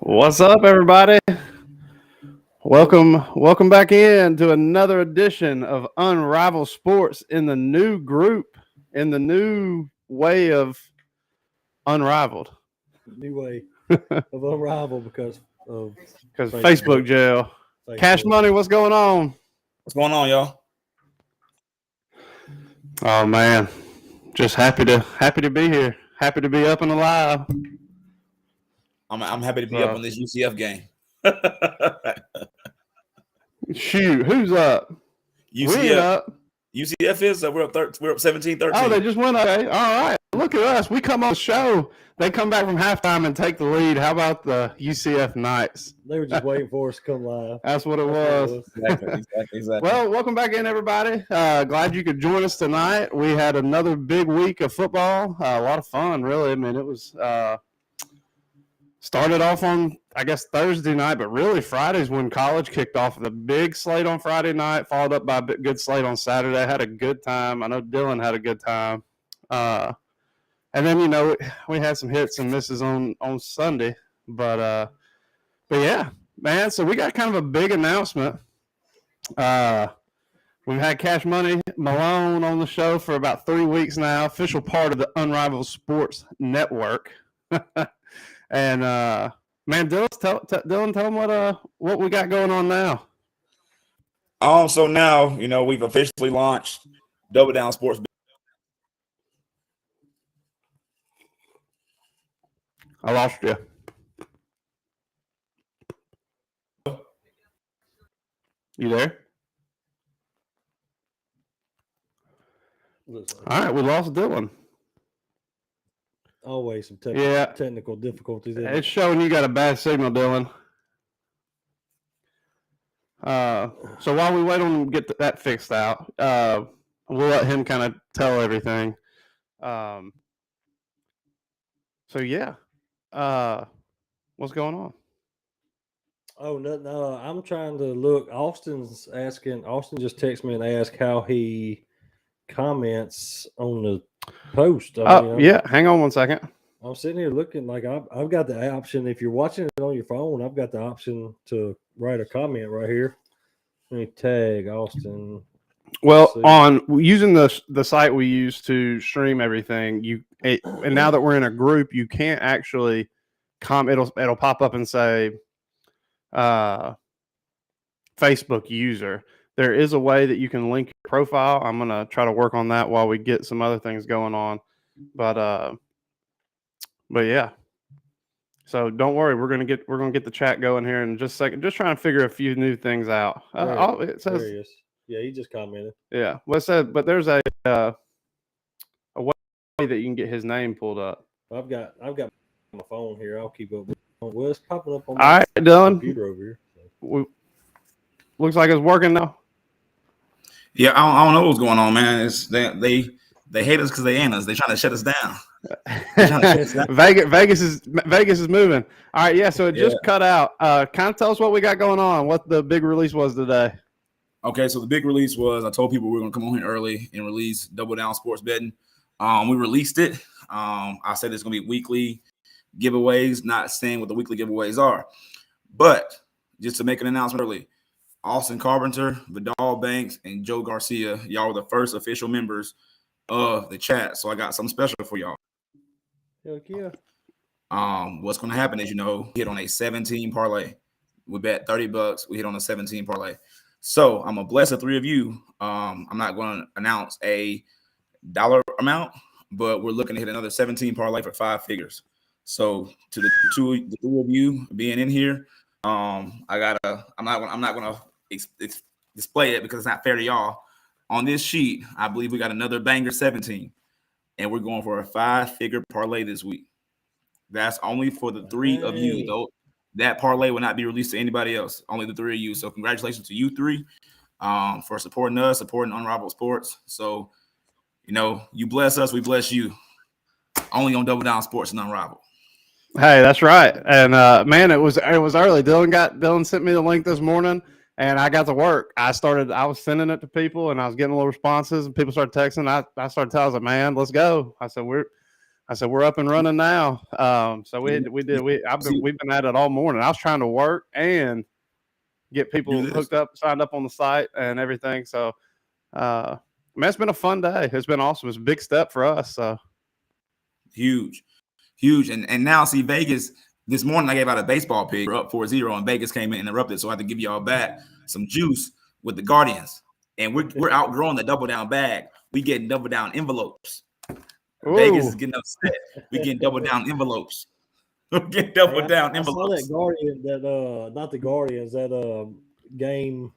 What's up, everybody? Welcome back in to another edition of Unrivaled Sports in the new group, in the new way of Unrivaled. New way of Unrivaled because Facebook jail. Cash Money, what's going on? What's going on, y'all? Oh man, just happy to be here. Happy to be up and alive. I'm happy to be up on this UCF game. Shoot, who's up? UCF is we're up 17-13. Oh, they just went. Okay, all right. Look at us. We come on the show. They come back from halftime and take the lead. How about the UCF Knights? They were just waiting for us to come live. That's what it was. Exactly. Well, welcome back in, everybody. Glad you could join us tonight. We had another big week of football. A lot of fun, really. I mean, it was started off on, I guess, Thursday night, but really Friday's when college kicked off. The big slate on Friday night, followed up by a good slate on Saturday. I had a good time. I know Dylan had a good time. And then, we had some hits and misses on Sunday. But yeah, man, so we got kind of a big announcement. We've had Cash Money Malone on the show for about 3 weeks now, official part of the Unrivaled Sports Network. And man, Dylan, tell them what we got going on now. So now we've officially launched Double Down Sports. I lost you. You there? All right, we lost Dylan. Always some technical difficulties. It's showing you got a bad signal, Dylan. So while we wait on him to get that fixed out, we'll let him kind of tell everything. So yeah, what's going on? Oh no! I'm trying to look. Austin just texted me and asked how he comments on the post. Yeah, hang on 1 second. I'm sitting here looking like I've got the option. If you're watching it on your phone, I've got the option to write a comment right here. Let me tag Austin. Well, on using the site we use to stream everything, and now that we're in a group, you can't actually it'll pop up and say Facebook user. There is a way that you can link your profile. I'm gonna try to work on that while we get some other things going on. But yeah. So don't worry, we're gonna get the chat going here in just a second. Just trying to figure a few new things out. It says, there he is. Yeah, he just commented. Yeah. Well, it said, but there's a way that you can get his name pulled up. I've got my phone here. I'll keep up. Well, it's popping up on my computer over here. So. Looks like it's working now. Yeah, I don't know what's going on, man. It's they hate us because they ain't us. They're trying to shut us down. Vegas is moving. All right, yeah. So it just cut out. Kind of tell us what we got going on. What the big release was today. Okay, so the big release was I told people we were gonna come on here early and release Double Down Sports Betting. We released it. I said it's gonna be weekly giveaways. Not saying what the weekly giveaways are, but just to make an announcement early. Austin Carpenter, Vidal Banks, and Joe Garcia, y'all were the first official members of the chat. So I got something special for y'all. Heck yeah. What's going to happen is, hit on a 17 parlay. We bet $30. We hit on a 17 parlay. So I'm going to bless the three of you. I'm not going to announce a dollar amount, but we're looking to hit another 17 parlay for 5 figures. So to the three of you being in here, I'm not going to display it because it's not fair to y'all. On this sheet, I believe we got another banger 17, and we're going for a 5-figure parlay this week. That's only for the three of you, though. That parlay will not be released to anybody else. Only the three of you. So congratulations to you three for supporting us, supporting Unrivaled Sports. So, you bless us, we bless you. Only on Double Down Sports and Unrivaled. Hey, that's right. And man, it was early. Dylan sent me the link this morning. And I got to work. I was sending it to people, and I was getting little responses, and people started texting. I started telling them, man, let's go. I said, I said, we're up and running now. So we've been at it all morning. I was trying to work and get people hooked up, signed up on the site and everything. So, man, it's been a fun day. It's been awesome. It's a big step for us. So huge. And now see Vegas this morning, I gave out a baseball pick. We're up 4-0 and Vegas came in and interrupted. So I had to give y'all back some juice with the Guardians. And we're outgrowing the double down bag. We getting double down envelopes. Ooh. Vegas is getting upset. We getting double down envelopes. We're getting double down envelopes. I saw that Guardian, not the Guardians, that game.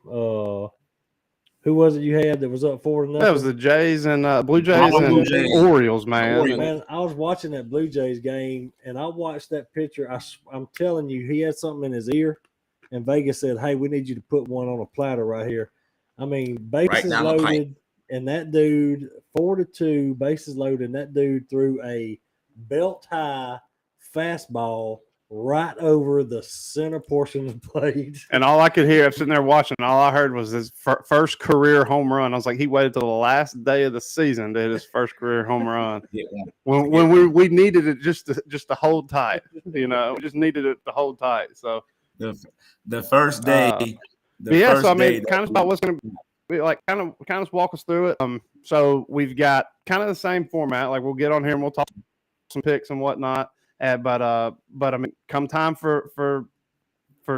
Who was it you had that was up 4-0? That was the Jays and Blue Jays and Orioles, man. Man, I was watching that Blue Jays game, and I watched that picture. I'm telling you, he had something in his ear, and Vegas said, "Hey, we need you to put one on a platter right here." I mean, bases loaded, and that dude 4-2, bases loaded, and that dude threw a belt high fastball right over the center portion of the plate. And all I could hear, I'm sitting there watching, all I heard was his first career home run. I was like, he waited till the last day of the season to hit his first career home run. When we needed it just to hold tight, we just needed it to hold tight. So the first day. So I mean, kind of about what's going to be like. Kind of walk us through it. So we've got kind of the same format. Like we'll get on here and we'll talk some picks and whatnot. But I mean, come time for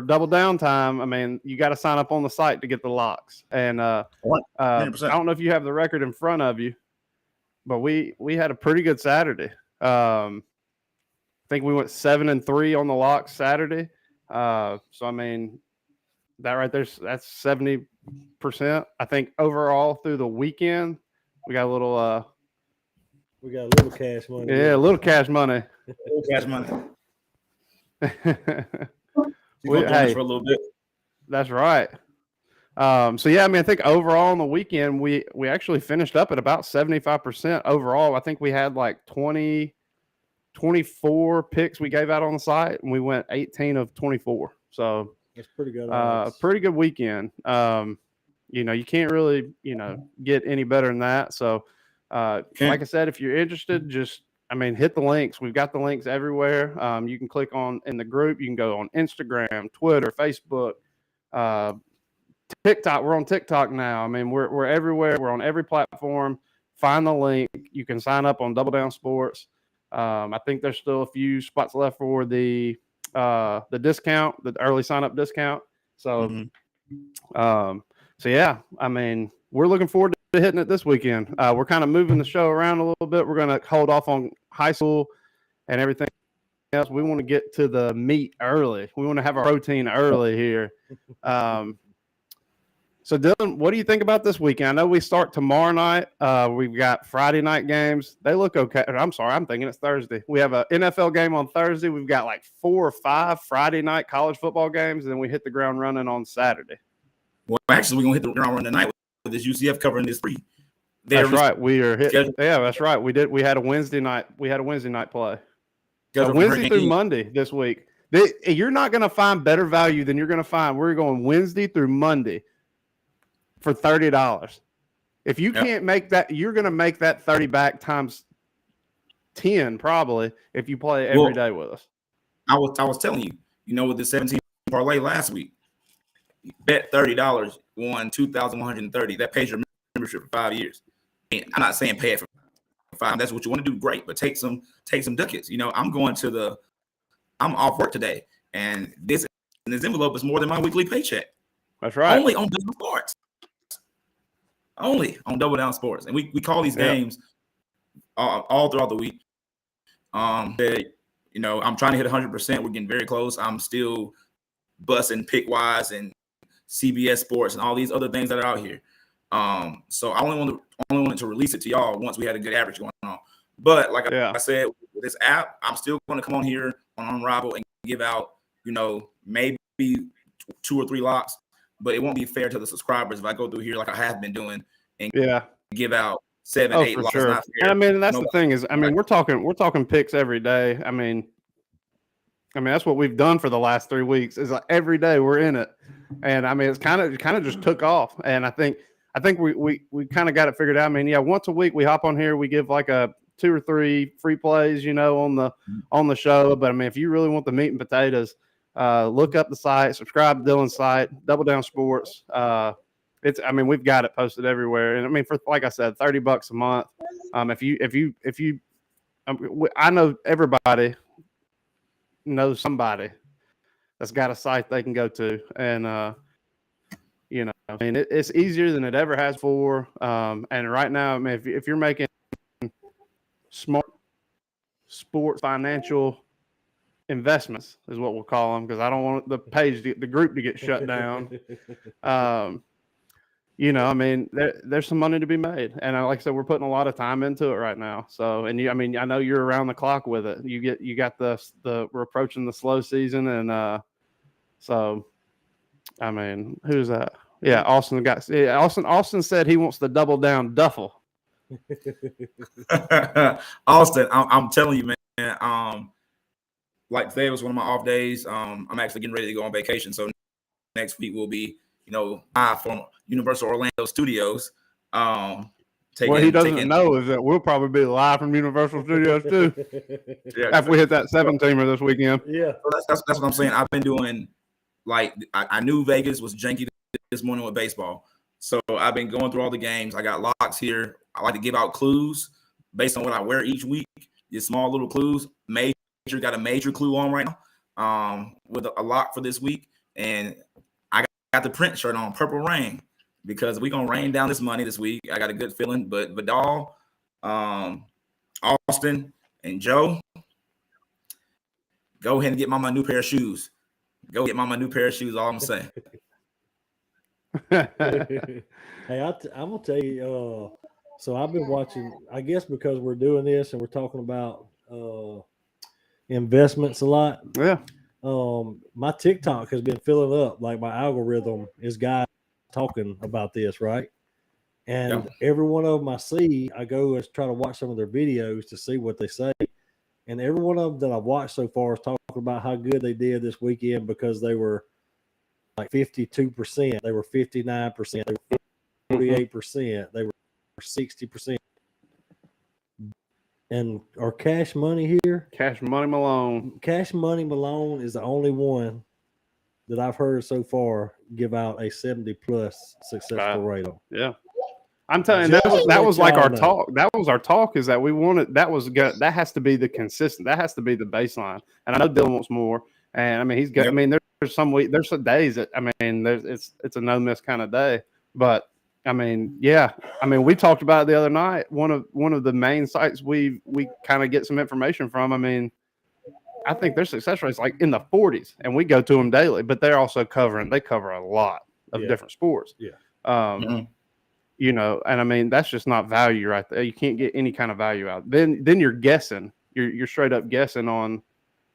double down time, I mean, you got to sign up on the site to get the locks. And I don't know if you have the record in front of you, but we had a pretty good Saturday. I think we went 7-3 on the locks Saturday. So I mean, that right there's that's 70%. I think overall through the weekend, we got a little. We got a little cash money. Yeah, a little cash money. Hey, for a little bit. That's right. So yeah, I mean, I think overall on the weekend we actually finished up at about 75% overall. I think we had like 24 picks we gave out on the site, and we went 18 of 24. So that's pretty good. Pretty good weekend. You can't really get any better than that. So. Like I said, if you're interested, hit the links. We've got the links everywhere. You can click on in the group. You can go on Instagram, Twitter, Facebook, TikTok. We're on TikTok now. I mean, we're everywhere. We're on every platform. Find the link. You can sign up on Double Down Sports. I think there's still a few spots left for the discount, the early sign up discount. So, so yeah, I mean, we're looking forward to hitting it this weekend. We're kind of moving the show around a little bit. We're going to hold off on high school and everything else. We want to get to the meat early. We want to have our protein early here. So Dylan, what do you think about this weekend? I know we start tomorrow night. We've got Friday night games. They look okay. I'm sorry, I'm thinking it's Thursday. We have an NFL game on Thursday. We've got like 4 or 5 Friday night college football games, and then we hit the ground running on Saturday. Well, actually, we're going to hit the ground running tonight with this UCF covering this 3. That's right. We are hitting. Yeah, that's right. We did. We had a Wednesday night. Play. Wednesday through Monday this week. You're not going to find better value than you're going to find. We're going Wednesday through Monday for $30. If you can't make that, you're going to make that 30 back times 10 probably if you play every day with us. I was telling you, with the 17 parlay last week, bet $30, won $2,130. That pays your membership for 5 years. And I'm not saying pay it for 5. That's what you want to do. Great, but take some ducats. I'm off work today, and this envelope is more than my weekly paycheck. That's right. Only on Double Sports. Only on Double Down Sports, and we call these games all throughout the week. I'm trying to hit 100%. We're getting very close. I'm still busting Pick-Wise and CBS Sports and all these other things that are out here. So I only wanted to release it to y'all once we had a good average going on. But like I said, with this app, I'm still going to come on here on Unrivaled and give out, maybe 2 or 3 locks, but it won't be fair to the subscribers if I go through here like I have been doing and give out 7, 8 locks. Sure. And I mean, that's the thing is, I mean, we're talking picks every day. I mean, that's what we've done for the last 3 weeks. Is like every day we're in it, and I mean, it's kind of just took off. And I think we kind of got it figured out. I mean, once a week we hop on here, we give like a or three free plays, on the show. But I mean, if you really want the meat and potatoes, look up the site, subscribe to Dylan's site, Double Down Sports. We've got it posted everywhere. And I mean, for, like I said, $30 a month. I know everybody knows somebody that's got a site they can go to. And, it's easier than it ever has before. And right now, I mean, if you're making smart sports financial investments is what we'll call them, because I don't want the group to get shut down. There's some money to be made, and like I said, we're putting a lot of time into it right now. So, and I know you're around the clock with it. You got we're approaching the slow season, and so, I mean, who's that? Yeah, Austin said he wants the double down duffel. Austin, I'm telling you, man. Like today was one of my off days. I'm actually getting ready to go on vacation, so next week will be, live from Universal Orlando Studios. What he doesn't know is that we'll probably be live from Universal Studios too. Yeah, after we hit that 7-teamer this weekend. Yeah, that's what I'm saying. I've been doing, like, I knew Vegas was janky this morning with baseball, so I've been going through all the games. I got locks here. I like to give out clues based on what I wear each week. These small little clues. Got a major clue on right now, with a lock for this week, and I got the print shirt on, Purple Rain, because we're gonna rain down this money this week. I got a good feeling. But Vidal, Austin, and Joe, go ahead and get Mama a new pair of shoes. Go get Mama a new pair of shoes. All I'm gonna say. Hey, I'm gonna tell you. So I've been watching. I guess because we're doing this and we're talking about investments a lot. Yeah. My TikTok has been filling up. Like, my algorithm is guys talking about this, right? And every one of them I see, I go and try to watch some of their videos to see what they say. And every one of them that I've watched so far is talking about how good they did this weekend, because they were like 52%, they were 59%, they were 48%, they were 60%. And our Cash Money here, Cash Money Malone is the only one that I've heard so far give out a 70+ successful rate on. Yeah, I'm telling you, that was like our talk. That was our talk. Is that we wanted that has to be the consistent. That has to be the baseline. And I know Dylan wants more. And I mean, he's got. Yep. I mean, there's some days that, I mean, it's a no miss kind of day, but. I mean, yeah. I mean, we talked about it the other night. One of the main sites we kind of get some information from. I mean, I think their success rate's like in the 40s, and we go to them daily. But they're also they cover a lot of different sports. Yeah. And I mean, that's just not value right there. You can't get any kind of value out. Then you're guessing. You're straight up guessing on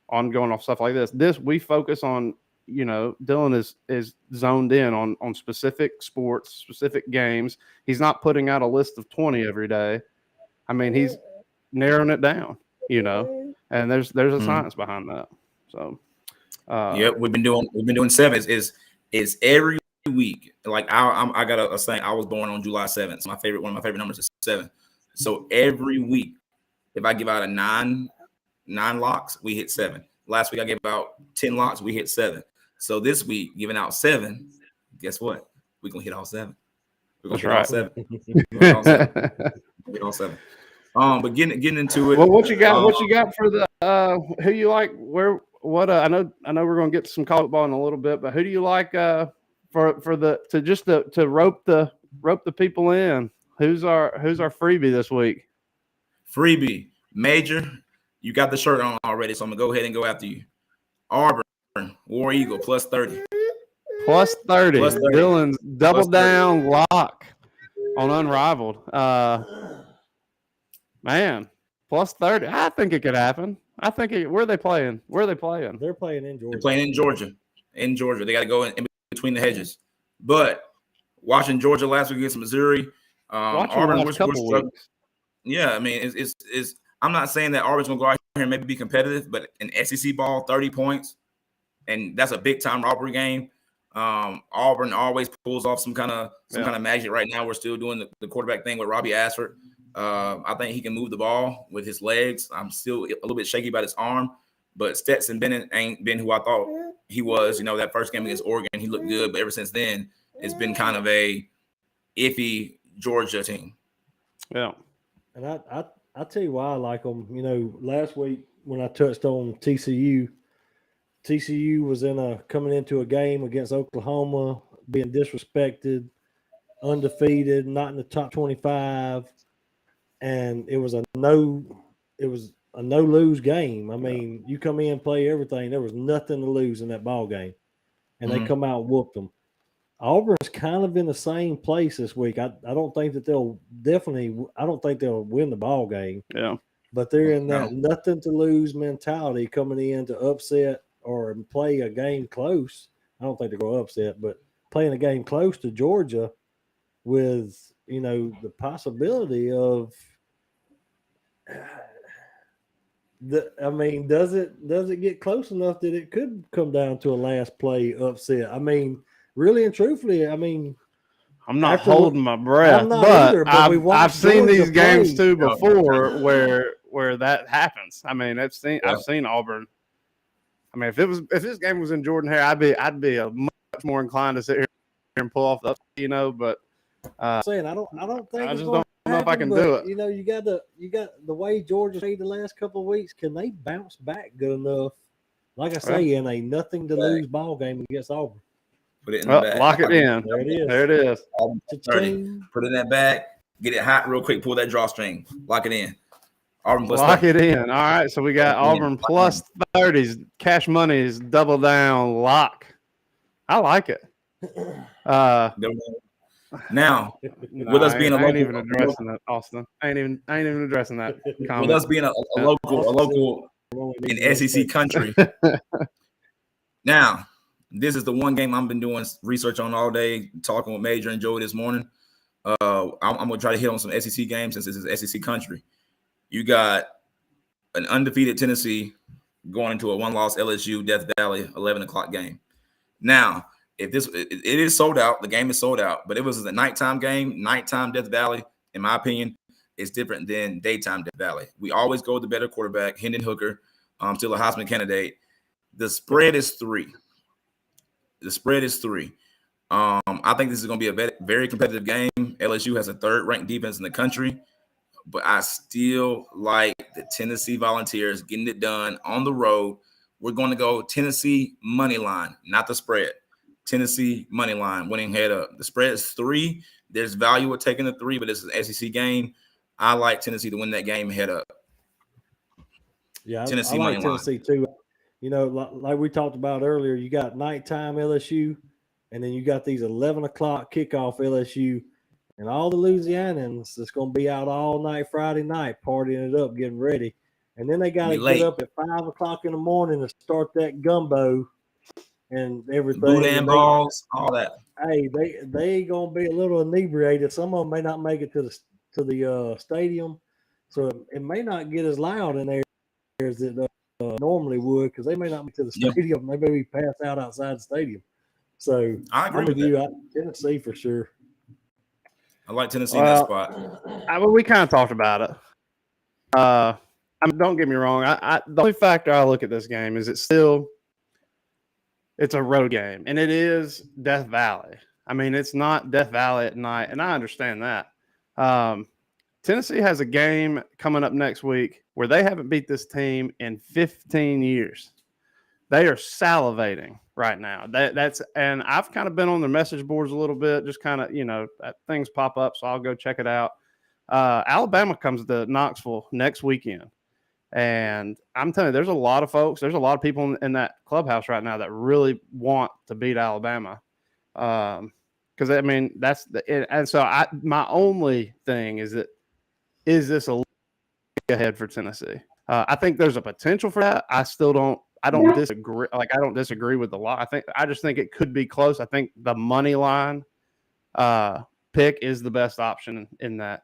going off stuff like this. We focus on. Dylan is zoned in on specific sports, specific games. He's not putting out a list of 20 every day. I mean, he's narrowing it down, and there's a science behind that. So, we've been doing 7 is every week. Like I got a saying. I was born on July 7th. So one of my favorite numbers is 7. So every week, if I give out a 9 locks, we hit 7. Last week I gave out 10 locks, we hit 7. So this week, giving out 7, guess what? We're gonna hit all 7. We're gonna hit all 7. Hit all 7. But getting into it. Well, what you got? What you got for the who you like? Where? What? I know we're gonna get to some college ball in a little bit, but who do you like to rope the people in? Who's our freebie this week? Freebie Major. You got the shirt on already, so I'm gonna go ahead and go after you. Auburn. War Eagle +30. +30. Dylan's double down lock on Unrivaled. Man, +30. I think it could happen. I think where are they playing? They're playing in Georgia. They're playing in Georgia. They got to go in between the hedges. But watching Georgia last week against Missouri, Auburn was weeks. Yeah, I mean, it's. I'm not saying that Auburn's gonna go out here and maybe be competitive, but in SEC ball, 30 points. And that's a big time rivalry game. Auburn always pulls off some kind of magic. Right now, we're still doing the quarterback thing with Robbie Ashford. I think he can move the ball with his legs. I'm still a little bit shaky about his arm, but Stetson Bennett ain't been who I thought he was. You know, that first game against Oregon, he looked good, but ever since then, it's been kind of a iffy Georgia team. Yeah. And I tell you why I like them. You know, last week when I touched on TCU was coming into a game against Oklahoma, being disrespected, undefeated, not in the top 25, and it was a no lose game. I mean, you come in, play everything. There was nothing to lose in that ball game, and they come out and whooped them. Auburn's kind of in the same place this week. I don't think that they'll win the ball game. Yeah. But they're in that nothing to lose mentality coming in to upset or play a game close. I don't think they're going to upset, but playing a game close to Georgia with, you know, the possibility of does it get close enough that it could come down to a last play upset? I mean, really and truthfully, I mean, I'm not holding my breath, but I've seen these games too before where that happens. I mean, I've seen Auburn. I mean, if this game was in Jordan-Hare, I'd be a much more inclined to sit here and pull off the, you know. But I'm saying I don't think I it's just don't know if I can do it. You know, you got the way Georgia played the last couple of weeks. Can they bounce back good enough? Like I say, in a nothing to lose ball game against Auburn. Put it in the bag. Lock it in. There it is. There it is. Put it in that bag. Get it hot real quick. Pull that drawstring. Lock it in. Auburn plus Lock 30. It in. All right. So we got Auburn plus 30s. Cash money is double down lock. I like it. Now, with us being I ain't even addressing that, Austin. I ain't even addressing that comment. With us being a local in SEC country. Now, this is the one game I've been doing research on all day, talking with Major and Joey this morning. I'm going to try to hit on some SEC games since this is SEC country. You got an undefeated Tennessee going into a one-loss LSU Death Valley 11 o'clock game. Now, it is sold out. The game is sold out. But it was a nighttime game, nighttime Death Valley, in my opinion, is different than daytime Death Valley. We always go with the better quarterback, Hendon Hooker, still a Heisman candidate. The spread is 3. The spread is 3. I think this is going to be a very competitive game. LSU has a 3rd-ranked defense in the country, but I still like the Tennessee Volunteers getting it done on the road. We're going to go Tennessee money line, not the spread. Tennessee money line, winning head up. The spread is 3. There's value with taking the 3, but it's an SEC game. I like Tennessee to win that game head up. Yeah, Tennessee I like Tennessee too. You know, like we talked about earlier, you got nighttime LSU, and then you got these 11 o'clock kickoff LSU, and all the Louisianans that's going to be out all night Friday night partying it up, getting ready. And then they got to get up at 5 o'clock in the morning to start that gumbo and everything. Boudin balls, all that. Hey, they going to be a little inebriated. Some of them may not make it to the stadium, so it may not get as loud in there as it normally would, because they may not be to the stadium. They may be passed out outside the stadium. So I agree with you. Tennessee for sure. I like Tennessee in that spot. We kind of talked about it. Don't get me wrong. The only factor I look at this game is it's a road game, and it is Death Valley. I mean, it's not Death Valley at night, and I understand that. Tennessee has a game coming up next week where they haven't beat this team in 15 years. They are salivating right now. And I've kind of been on their message boards a little bit, just kind of, you know, things pop up, so I'll go check it out. Alabama comes to Knoxville next weekend. And I'm telling you, there's a lot of folks, there's a lot of people in that clubhouse right now that really want to beat Alabama. Because, I mean, my only thing is this a league ahead for Tennessee? I think there's a potential for that. I don't disagree. Like, I don't disagree with the law. I just think it could be close. I think the money line pick is the best option in that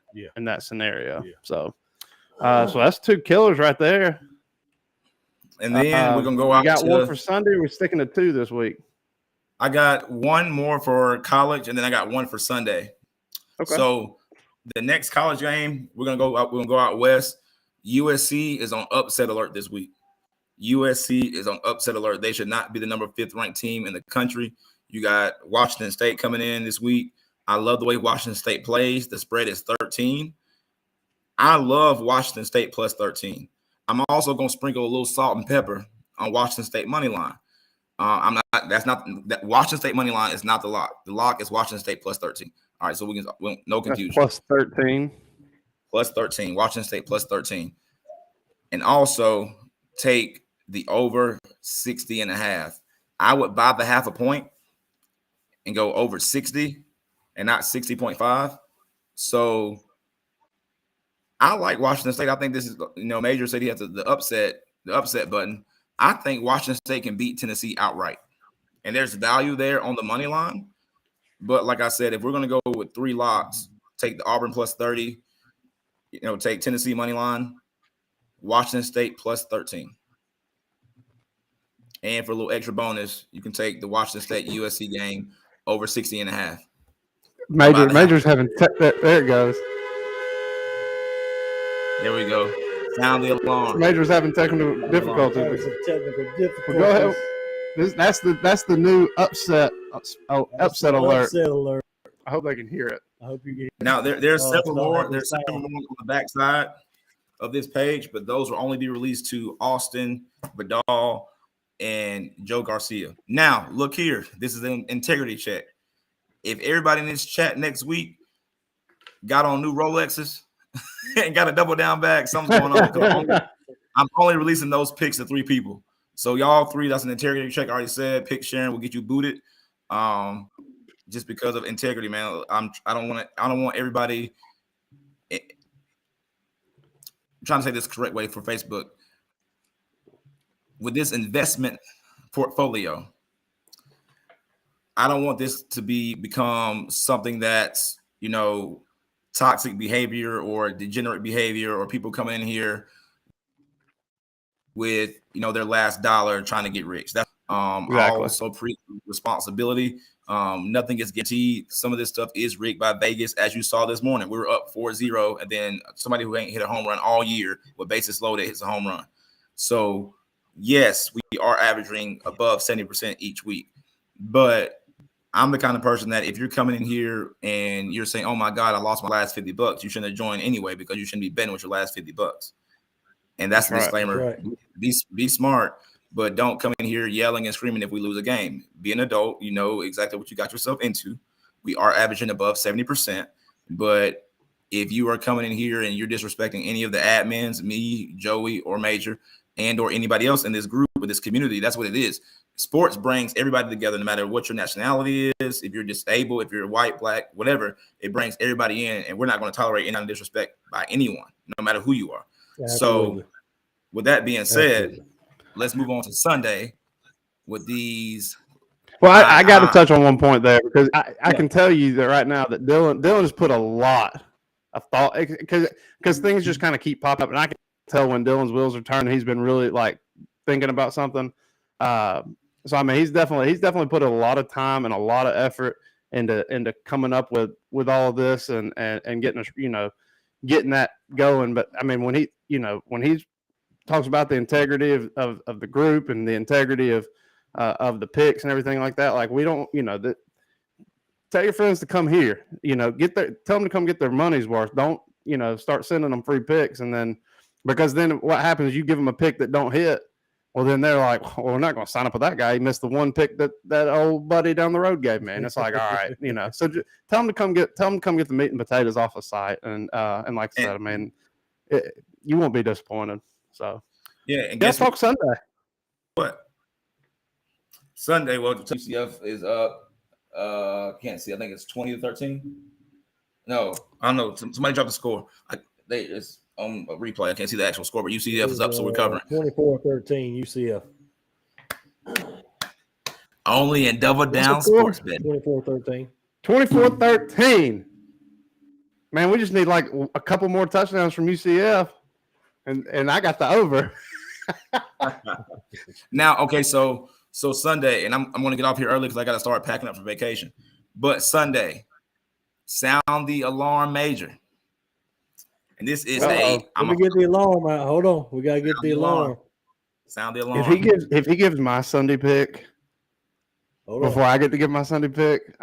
scenario. Yeah. So that's 2 killers right there. And then we're gonna go out. You got one for Sunday. We're sticking to 2 this week. I got one more for college, and then I got one for Sunday. Okay. So the next college game, we're gonna go out west. USC is on upset alert this week. USC is on upset alert. They should not be the number 5th ranked team in the country. You got Washington State coming in this week. I love the way Washington State plays. The spread is 13. I love Washington State plus 13. I'm also going to sprinkle a little salt and pepper on Washington State money line. Washington State money line is not the lock. The lock is Washington State plus 13. All right, so no confusion. That's plus 13. Plus 13. Washington State plus 13. And also take the over 60.5. I would buy the half a point and go over 60 and not 60.5. So I like Washington State. I think this is, Major said he has the upset button. I think Washington State can beat Tennessee outright. And there's value there on the money line. But like I said, if we're going to go with 3 locks, take the Auburn plus 30, take Tennessee money line, Washington State plus 13. And for a little extra bonus, you can take the Washington State USC game over 60.5. Major's having there it goes. There we go. Sound the alarm. Major's having technical difficulties. Go ahead. That's the new upset alert. Upset alert. I hope they can hear it. I hope you get it. Now there's several more. There's several more on the backside of this page, but those will only be released to Austin, Vidal, and Joe Garcia. Now, look here. This is an integrity check. If everybody in this chat next week got on new Rolexes and got a double down bag, something's going on. I'm only releasing those picks to 3 people. So y'all 3, that's an integrity check. I already said pick sharing will get you booted. Just because of integrity, man. I don't want everybody. I'm trying to say this the correct way for Facebook. With this investment portfolio, I don't want this to become something that's, toxic behavior or degenerate behavior, or people coming in here with, their last dollar trying to get rich. That's exactly. Also responsibility. Nothing gets guaranteed. Some of this stuff is rigged by Vegas, as you saw this morning. We were up 4-0, and then somebody who ain't hit a home run all year with bases loaded hits a home run. So yes, we are averaging above 70% each week. But I'm the kind of person that if you're coming in here and you're saying, oh my God, I lost my last $50, you shouldn't have joined anyway, because you shouldn't be betting with your last $50. And that's the disclaimer. Right. Be smart, but don't come in here yelling and screaming if we lose a game. Be an adult. You know exactly what you got yourself into. We are averaging above 70%. But if you are coming in here and you're disrespecting any of the admins, me, Joey, or Major, and or anybody else in this group or this community, that's what it is. Sports brings everybody together, no matter what your nationality is. If you're disabled, if you're white, black, whatever, it brings everybody in, and we're not going to tolerate any kind of disrespect by anyone, no matter who you are. Absolutely. So with that being said, let's move on to Sunday with these. Well, I got to touch on one point there, because I can tell you that right now that Dylan has put a lot of thought, because things just kind of keep popping up, and I can tell when Dylan's wheels are turning. He's been really thinking about something. So I mean, he's definitely put a lot of time and a lot of effort into coming up with all of this and getting us, getting that going. But I mean, when he talks about the integrity of the group and the integrity of the picks and everything like that, we don't, tell your friends to come here, tell them to come get their money's worth. Don't, start sending them free picks. And then, because then what happens, you give them a pick that don't hit. Well, then they're like, well, we're not going to sign up with that guy. He missed the one pick that old buddy down the road gave me. And it's like, all right, so tell them to come get the meat and potatoes off the site. And like I said, I mean, you won't be disappointed. So yeah. And let's talk Sunday. What? Sunday, well, UCF is up. Can't see. I think it's 20-13. No, I don't know. Somebody dropped the score. It's on a replay. I can't see the actual score, but UCF is up, so we're covering. 24-13 UCF. Only in double down sports bet. 24-13. 24-13. Man, we just need a couple more touchdowns from UCF, and I got the over. Now, okay, so Sunday, and I'm going to get off here early because I got to start packing up for vacation. But Sunday, sound the alarm, Major. And this is Let me get the alarm out. Hold on. We gotta get the alarm. Sound the alarm. If he gives my Sunday pick before I get to give my Sunday pick,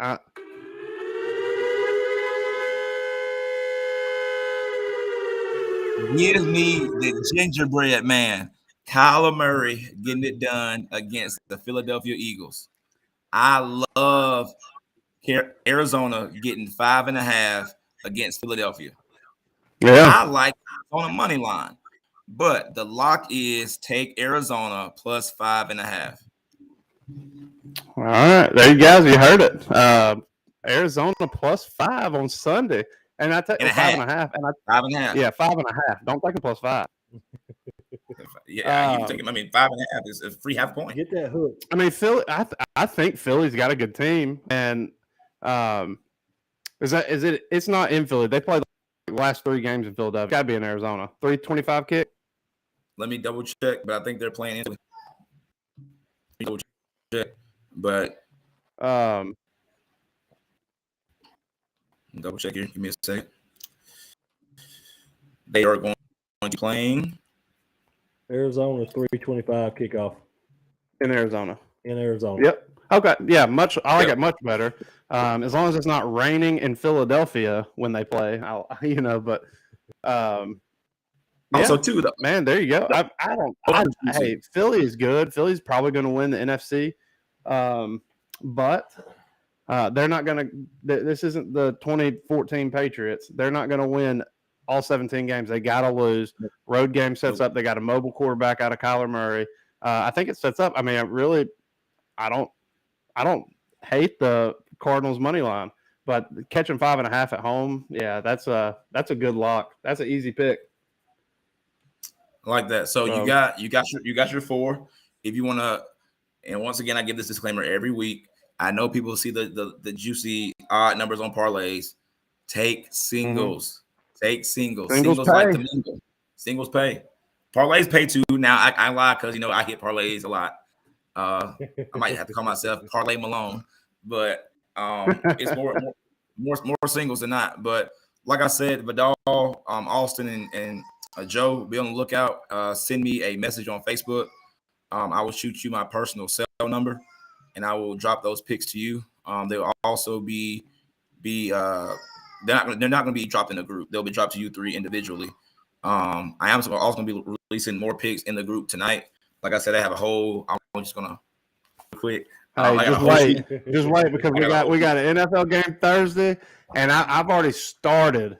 give me the gingerbread man, Kyler Murray, getting it done against the Philadelphia Eagles. I love Arizona getting 5.5 against Philadelphia. Yeah, I like on a money line, but the lock is take Arizona plus 5.5. All right, there you guys. You heard it. Arizona plus 5 on Sunday, and I take 5.5. And 5.5. Yeah, 5.5. Don't take a plus 5. Yeah, you take it. I mean, 5.5 is a free half point. Get that hook. I mean, Philly. I think Philly's got a good team, and It's not in Philly. They played the last 3 games in Philadelphia. Got to be in Arizona. 325 kick. Let me double check, but I think they're playing in Philly. Double check, but double check here. Give me a second. They are going to be playing Arizona 325 kickoff in Arizona. Yep. Okay. Yeah. I like it much better. As long as it's not raining in Philadelphia when they play, But also too, though, man, there you go. Hey, Philly is good. Philly's probably going to win the NFC, but they're not going to. This isn't the 2014 Patriots. They're not going to win all 17 games. They got to lose. Road game sets up. They got a mobile quarterback out of Kyler Murray. I think it sets up. I mean, I don't hate the Cardinals money line, but catching 5.5 at home, yeah, that's a good lock. That's an easy pick. I like that. So you got your 4. If you want to, and once again, I give this disclaimer every week. I know people see the juicy odd numbers on parlays. Take singles. Mm-hmm. Take singles. Singles like the mingle. Singles pay. Parlays pay too. Now I lie because I hit parlays a lot. I might have to call myself Parlay Malone, but it's more singles than not. But like I said, Vidal, Austin, and Joe, be on the lookout. Send me a message on Facebook. I will shoot you my personal cell number, and I will drop those picks to you. They will also be they're not going to be dropped in a group. They'll be dropped to you 3 individually. I am also going to be releasing more picks in the group tonight. Like I said, I have a whole. I'm just gonna quick. Just wait because we got an NFL game Thursday, and I've already started,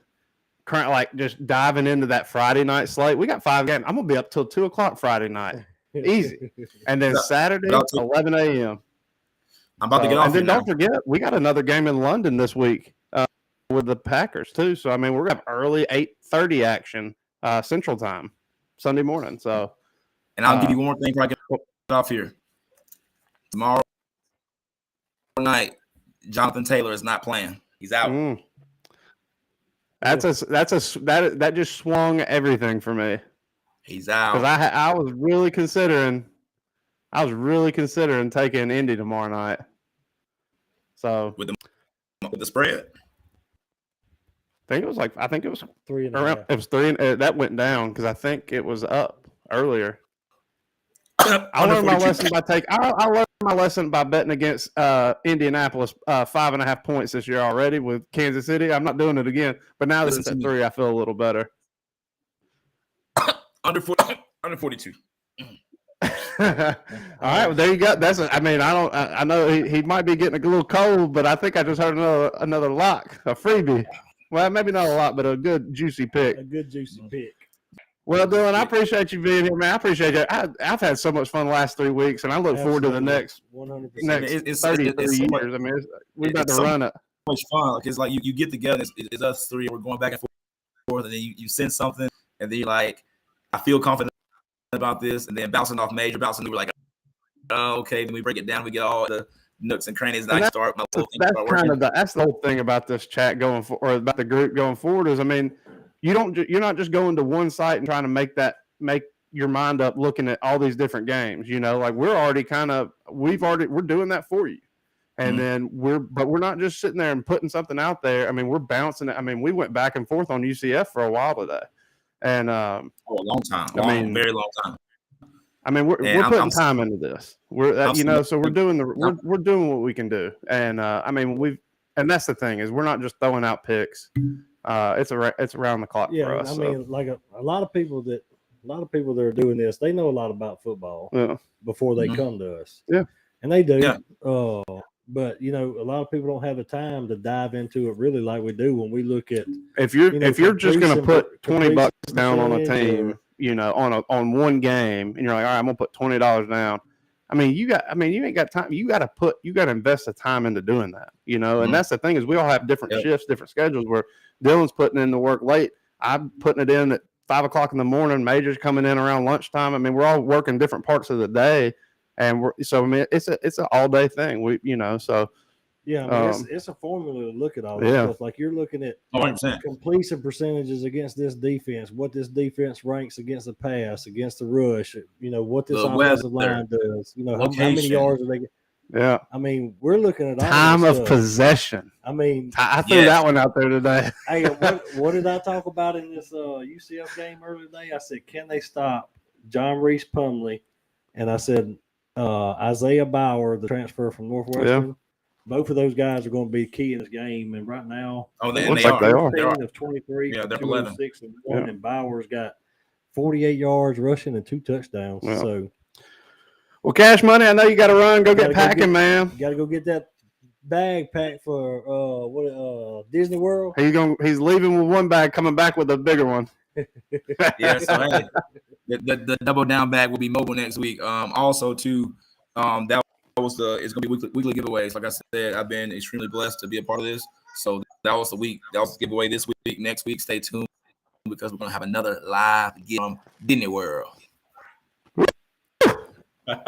just diving into that Friday night slate. We got 5 games. I'm gonna be up till 2:00 Friday night, easy, and then Saturday 11 a.m. I'm about to get off. And then don't forget, we got another game in London this week with the Packers too. So I mean, we're gonna have early 8:30 action Central Time Sunday morning. So. And I'll give you one more thing before I get off here. Tomorrow night, Jonathan Taylor is not playing. He's out. That just swung everything for me. He's out. Because I was really considering taking Indy tomorrow night. So with the spread, I think it was 3.5. It was 3. That went down because I think it was up earlier. I learned my lesson by betting against Indianapolis 5.5 points this year already with Kansas City. I'm not doing it again, but now that it's at 3, I feel a little better. Under 42. All right, well, there you go. I know he might be getting a little cold, but I think I just heard another lock, a freebie. Well, maybe not a lot, but a good juicy pick. A good juicy pick. Well, Dylan, I appreciate you being here, man. I appreciate it. I've had so much fun the last 3 weeks, and I look forward to the next 100%. Next 33 years. I mean, we're about to run it. Much fun. It's like you get together. It's us 3. We're going back and forth, and then you send something, and then you're like, I feel confident about this, and then bouncing off major, we're like, oh, okay. Then we break it down. We get all the nooks and crannies, and I start my little thing. That's the whole thing about this chat or about the group going forward is, I mean, you're not just going to one site and trying to make your mind up looking at all these different games. Like we're doing that for you. And then we're not just sitting there and putting something out there. I mean, we're bouncing. I mean, we went back and forth on UCF for a while today, and a long time, very long time. I mean, we're putting time into this. We're so we're doing we're doing what we can do, and I mean and that's the thing is we're not just throwing out picks. It's around the clock for us. I mean, like a lot of people that are doing this, they know a lot about football before they come to us. Yeah, and they do. Yeah. But a lot of people don't have the time to dive into it really like we do when we look at. If you're just going to put $20 down on a team, on one game, and you're like, all right, I'm gonna put $20 down. I mean, you ain't got time. You got to invest the time into doing that, And that's the thing is we all have different shifts, different schedules. Where Dylan's putting in the work late, I'm putting it in at 5 o'clock in the morning. Major's coming in around lunchtime. I mean, we're all working different parts of the day. And it's an all day thing. It's a formula to look at all this stuff. Like you're looking at 100% completion percentages against this defense, what this defense ranks against the pass, against the rush. What this offensive line does. How many yards are they get? Yeah, I mean, we're looking at all time of possession. I mean, I threw that one out there today. Hey, what did I talk about in this UCF game earlier today? I said, can they stop John Reese Plumlee? And I said, Isaiah Bauer, the transfer from Northwestern. Yeah. Both of those guys are going to be key in this game. And right now, they are. Of 23, they're 11. 6 and 1, and Bauer's got 48 yards rushing and 2 touchdowns. Yeah. So, well, Cash Money, I know you got to run. Go get packing, man. You got to go get that bag packed for Disney World. He's leaving with one bag, coming back with a bigger one. Yeah, so hey, the double down bag will be mobile next week. Also, too, it's gonna be weekly giveaways. Like I said, I've been extremely blessed to be a part of this. So that was the giveaway this week. Next week, stay tuned because we're gonna have another live get from Disney World.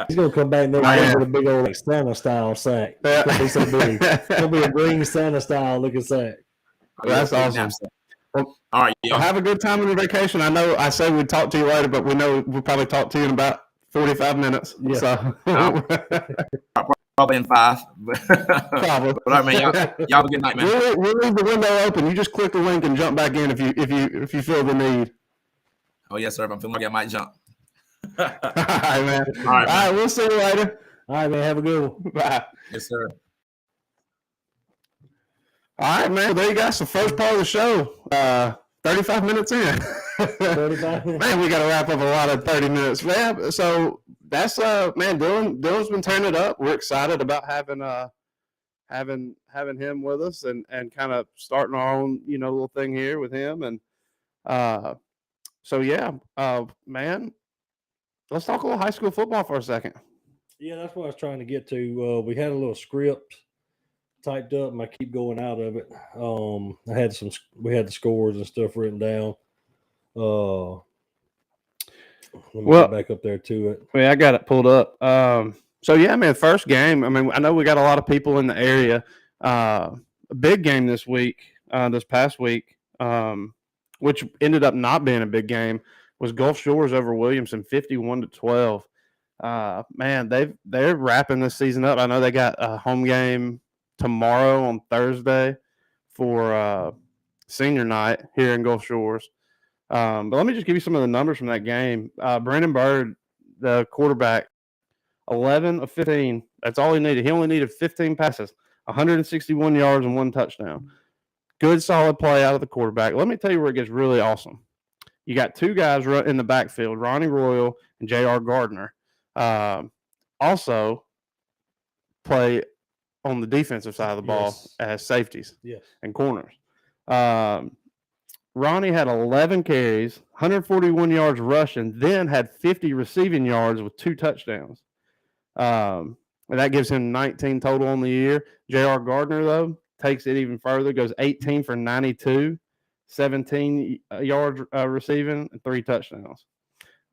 He's gonna come back next with a big old Santa style sack. It's gonna be so big. It's gonna be a green Santa style looking sack. That's awesome. Well, all right, y'all. Have a good time on your vacation. I know I said we'd talk to you later, but we know we'll probably talk to you in about 45 minutes. Yeah. So. Probably in 5. Probably. But all right, man. Y'all have a good night, man. We'll leave the window open. You just click the link and jump back in if you feel the need. Oh yes, sir. If I'm feeling like I might jump. All right, man. All right, we'll see you later. All right, man. Have a good one. Bye. Yes, sir. All right, man. There you go. It's the first part of the show. 35 minutes in. 35 minutes. Man, we got to wrap up a lot of 30 minutes. Man, so that's man. Dylan's been turning it up. We're excited about having him with us and kind of starting our own little thing here with him. And so yeah, man. Let's talk a little high school football for a second. Yeah, that's what I was trying to get to. We had a little script typed up, and I keep going out of it. We had the scores and stuff written down. Let me get back up there to it. Yeah, I got it pulled up. So yeah, man, first game. I mean, I know we got a lot of people in the area. A big game this past week, which ended up not being a big game, was Gulf Shores over Williamson, 51-12. Man, they're wrapping this season up. I know they got a home game tomorrow on Thursday for senior night here in Gulf Shores. But let me just give you some of the numbers from that game. Brandon Bird, the quarterback, 11 of 15. That's all he needed. He only needed 15 passes, 161 yards and 1 touchdown. Good, solid play out of the quarterback. Let me tell you where it gets really awesome. You got 2 guys in the backfield, Ronnie Royal and J.R. Gardner. Also play on the defensive side of the ball as safeties and corners. Ronnie had 11 carries, 141 yards rushing, then had 50 receiving yards with 2 touchdowns. And that gives him 19 total on the year. J.R. Gardner, though, takes it even further, goes 18 for 92, 17 yards receiving, and 3 touchdowns.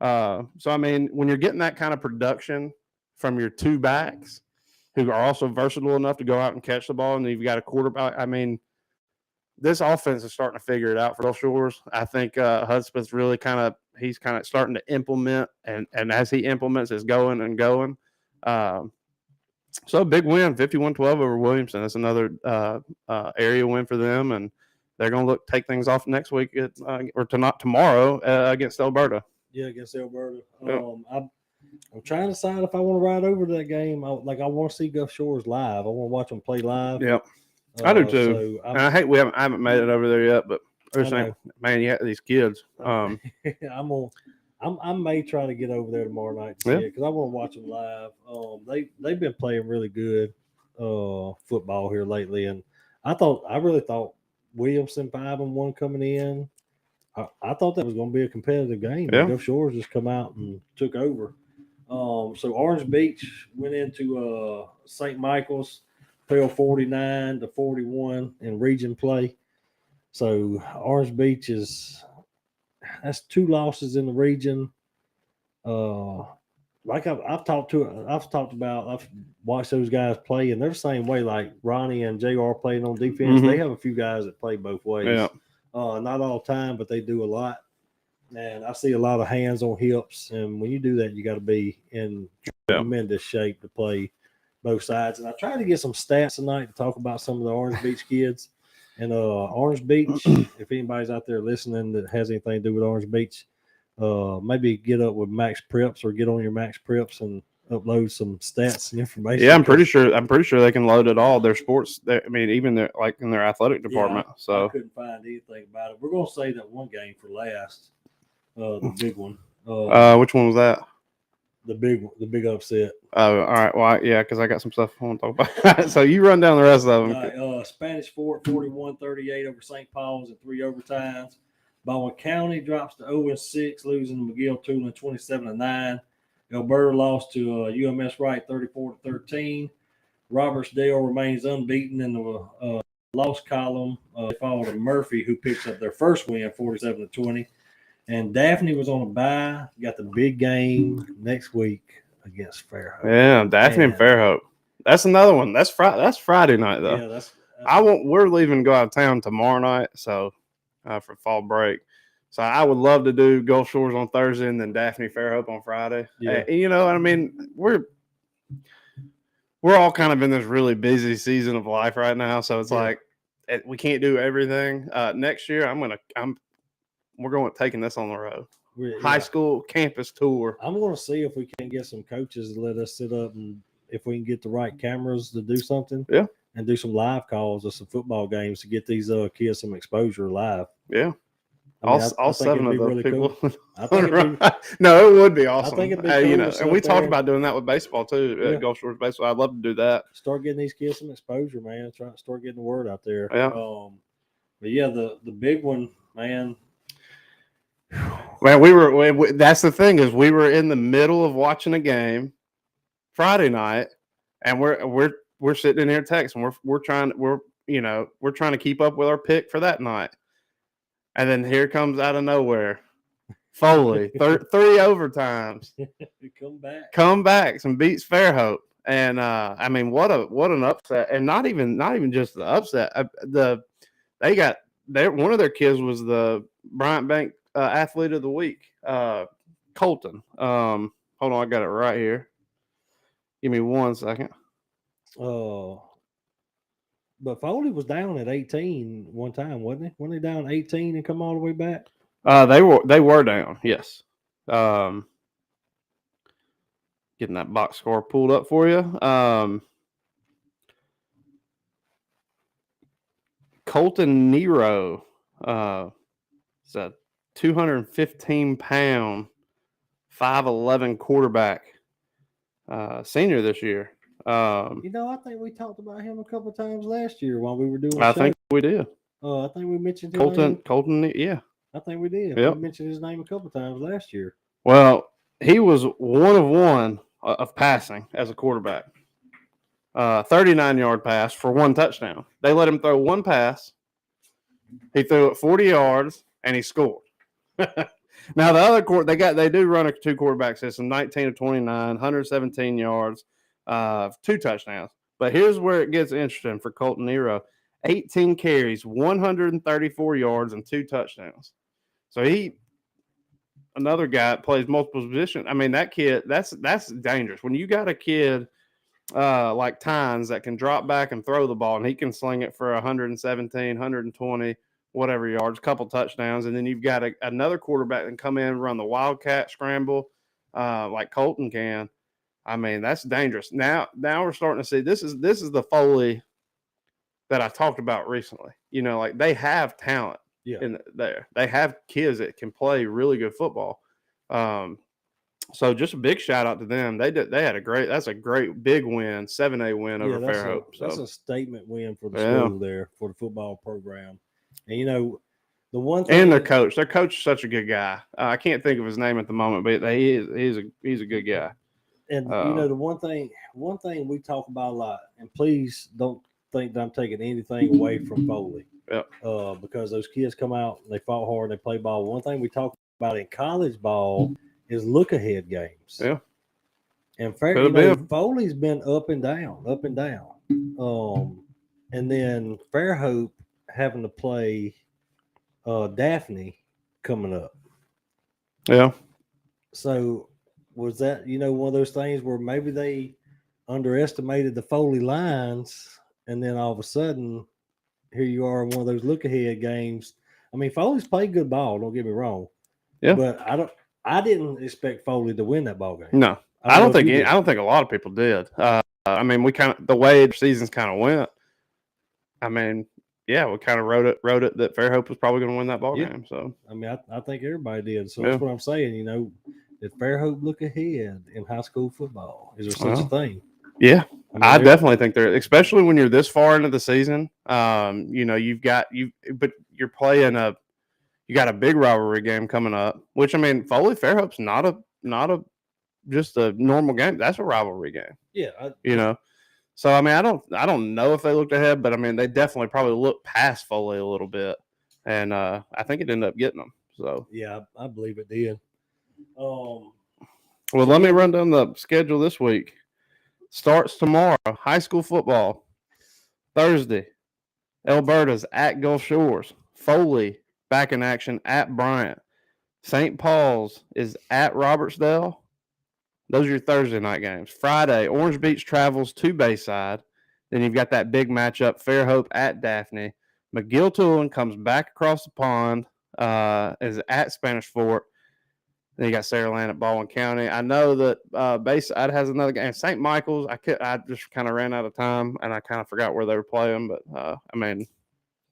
So, I mean, when you're getting that kind of production from your 2 backs who are also versatile enough to go out and catch the ball, and you've got a quarterback, I mean, this offense is starting to figure it out for Gulf Shores. I think Hudspeth's really he's starting to implement, and as he implements, it's going and going. So a big win, 51-12 over Williamson. That's another area win for them, and they're going to take things off next week tomorrow against Alberta. Yeah, against Alberta. Yep. I'm trying to decide if I want to ride over to that game. I want to see Gulf Shores live. I want to watch them play live. Yep, I do too. So I hate I haven't made it over there yet, but man, you got these kids. I may try to get over there tomorrow night to see it because I want to watch them live. They've been playing really good football here lately, and I really thought Williamson 5-1 coming in. I thought that was going to be a competitive game. Yeah. Gulf Shores just come out and took over. So Orange Beach went into St. Michael's, fell 49-41 in region play. So Orange Beach that's 2 losses in the region. Like I've watched those guys play, and they're the same way. Like Ronnie and JR playing on defense, they have a few guys that play both ways. Yeah. Not all the time, but they do a lot. And I see a lot of hands on hips. And when you do that, you got to be in tremendous shape to play both sides. And I tried to get some stats tonight to talk about some of the Orange Beach kids. And Orange Beach, if anybody's out there listening that has anything to do with Orange Beach, maybe get up with Max Preps or get on your Max Preps and upload some stats and information. Yeah, I'm pretty sure they can load it all. Their sports, even in their athletic department. Yeah, so I couldn't find anything about it. We're gonna say that one game for last, the big one. Which one was that? The big upset. Oh, all right. Well, yeah, because I got some stuff I want to talk about. So you run down the rest of them. Right, Spanish Fort 41-38 over St. Paul's in 3 overtimes. Baldwin County drops to 0-6, losing to McGill-Tulin 27-9. Alberta lost to UMS Wright 34-13. Robertsdale remains unbeaten in the loss column. They followed to Murphy, who picks up their first win 47-20. And Daphne was on a bye. Got the big game next week against Fairhope. Yeah, Daphne and Fairhope. That's another one. That's Friday night though. Yeah, we're leaving to go out of town tomorrow night, so for fall break. So I would love to do Gulf Shores on Thursday and then Daphne Fairhope on Friday. Yeah. We're all kind of in this really busy season of life right now. So it's like we can't do everything. Next year we're taking this on the road. High school campus tour. I'm going to see if we can get some coaches to let us sit up and if we can get the right cameras to do something. Yeah. And do some live calls of some football games to get these kids some exposure live. Yeah. I 7 of those really people. Cool. No, it would be awesome. I think it'd be cool and we talked about doing that with baseball too. Gulf Shores baseball. I'd love to do that. Start getting these kids some exposure, man. Start getting the word out there. Yeah. But yeah, the big one, man. Man, that's the thing is we were in the middle of watching a game Friday night, and we're sitting in here texting. We're trying to keep up with our pick for that night. And then here comes out of nowhere, Foley, 3 overtimes. Come back and beats Fairhope. And what an upset. And not even just the upset. One of their kids was the Bryant Bank athlete of the week, Colton. Hold on, I got it right here. Give me 1 second. But Foley was down at 18 one time, wasn't he? Wasn't he down 18 and come all the way back? They were down, yes. Getting that box score pulled up for you. Colton Nero is a 215-pound, 5'11" quarterback, senior this year. I think we talked about him a couple of times last year while we were doing. I think we did. I think we mentioned his Colton. Yeah, I think we did. Yep. We mentioned his name a couple of times last year. Well, he was 1 of 1 of passing as a quarterback. 39-yard pass for 1 touchdown. They let him throw 1 pass. He threw it 40 yards and he scored. Now the other they do run a 2 quarterback system, 19 of 29, 117 yards. 2 touchdowns. But here's where it gets interesting for Colton Nero. 18 carries, 134 yards, and 2 touchdowns. So another guy that plays multiple positions. I mean, that kid, that's dangerous. When you got a kid like Tynes that can drop back and throw the ball, and he can sling it for 117, 120, whatever yards, a couple touchdowns. And then you've got another quarterback that can come in and run the wildcat scramble like Colton can. I mean, that's dangerous. Now we're starting to see this is the Foley that I talked about recently. Like they have talent in there. They have kids that can play really good football. So just a big shout out to them. They had that's a great big win, 7A win over Fairhope. That's a statement win for the school there, for the football program. And the one thing, and their coach is such a good guy. I can't think of his name at the moment, but he's a good guy. And the one thing we talk about a lot, and please don't think that I'm taking anything away from Foley. Yep. Because those kids come out and they fought hard and they play ball. One thing we talk about in college ball is look ahead games. Yeah. And Foley's been up and down. And then Fairhope having to play Daphne coming up. Yeah. So was that, one of those things where maybe they underestimated the Foley lines, and then all of a sudden here you are in one of those look ahead games. I mean, Foley's played good ball, don't get me wrong. Yeah. But I didn't expect Foley to win that ball game. No. I don't think a lot of people did. I mean, the way the seasons kind of went. I mean, yeah, we kind of wrote it that Fairhope was probably going to win that ball game. So I mean, I think everybody did. So that's what I'm saying. Did Fairhope look ahead in high school football? Is there such a thing? Yeah, I definitely think there, especially when you're this far into the season. But you're playing you got a big rivalry game coming up, which I mean, Foley Fairhope's not a just a normal game. That's a rivalry game. Yeah, So I mean, I don't know if they looked ahead, but I mean, they definitely probably looked past Foley a little bit, and I think it ended up getting them. So yeah, I believe it did. Well, let me run down the schedule this week. Starts tomorrow. High school football. Thursday, Alberta's at Gulf Shores. Foley back in action at Bryant. St. Paul's is at Robertsdale. Those are your Thursday night games. Friday, Orange Beach travels to Bayside. Then you've got that big matchup, Fairhope at Daphne. McGill-Tulane comes back across the pond, is at Spanish Fort. Then you got Saraland at Baldwin County. I know that Bayside has another game. St. Michael's, I just kind of ran out of time, and I kind of forgot where they were playing. But, I mean,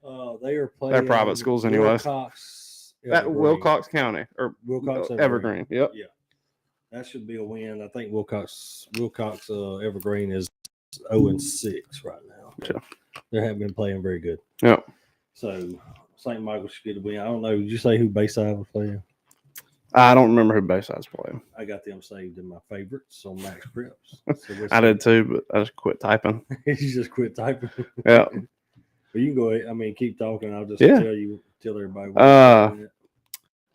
they are playing. They're private schools anyway. Wilcox County. Or Wilcox Evergreen. Yep. Yeah. That should be a win. I think Wilcox Evergreen is 0-6 right now. Yeah. They haven't been playing very good. Yep. So St. Michael should get a win. I don't know. Did you say who Bayside was playing? I don't remember who Bayside's playing. I got them saved in my favorites on Max Preps. So I did too, but I just quit typing. You just quit typing. Yeah. Well, you can go ahead. I mean, keep talking. I'll just tell everybody.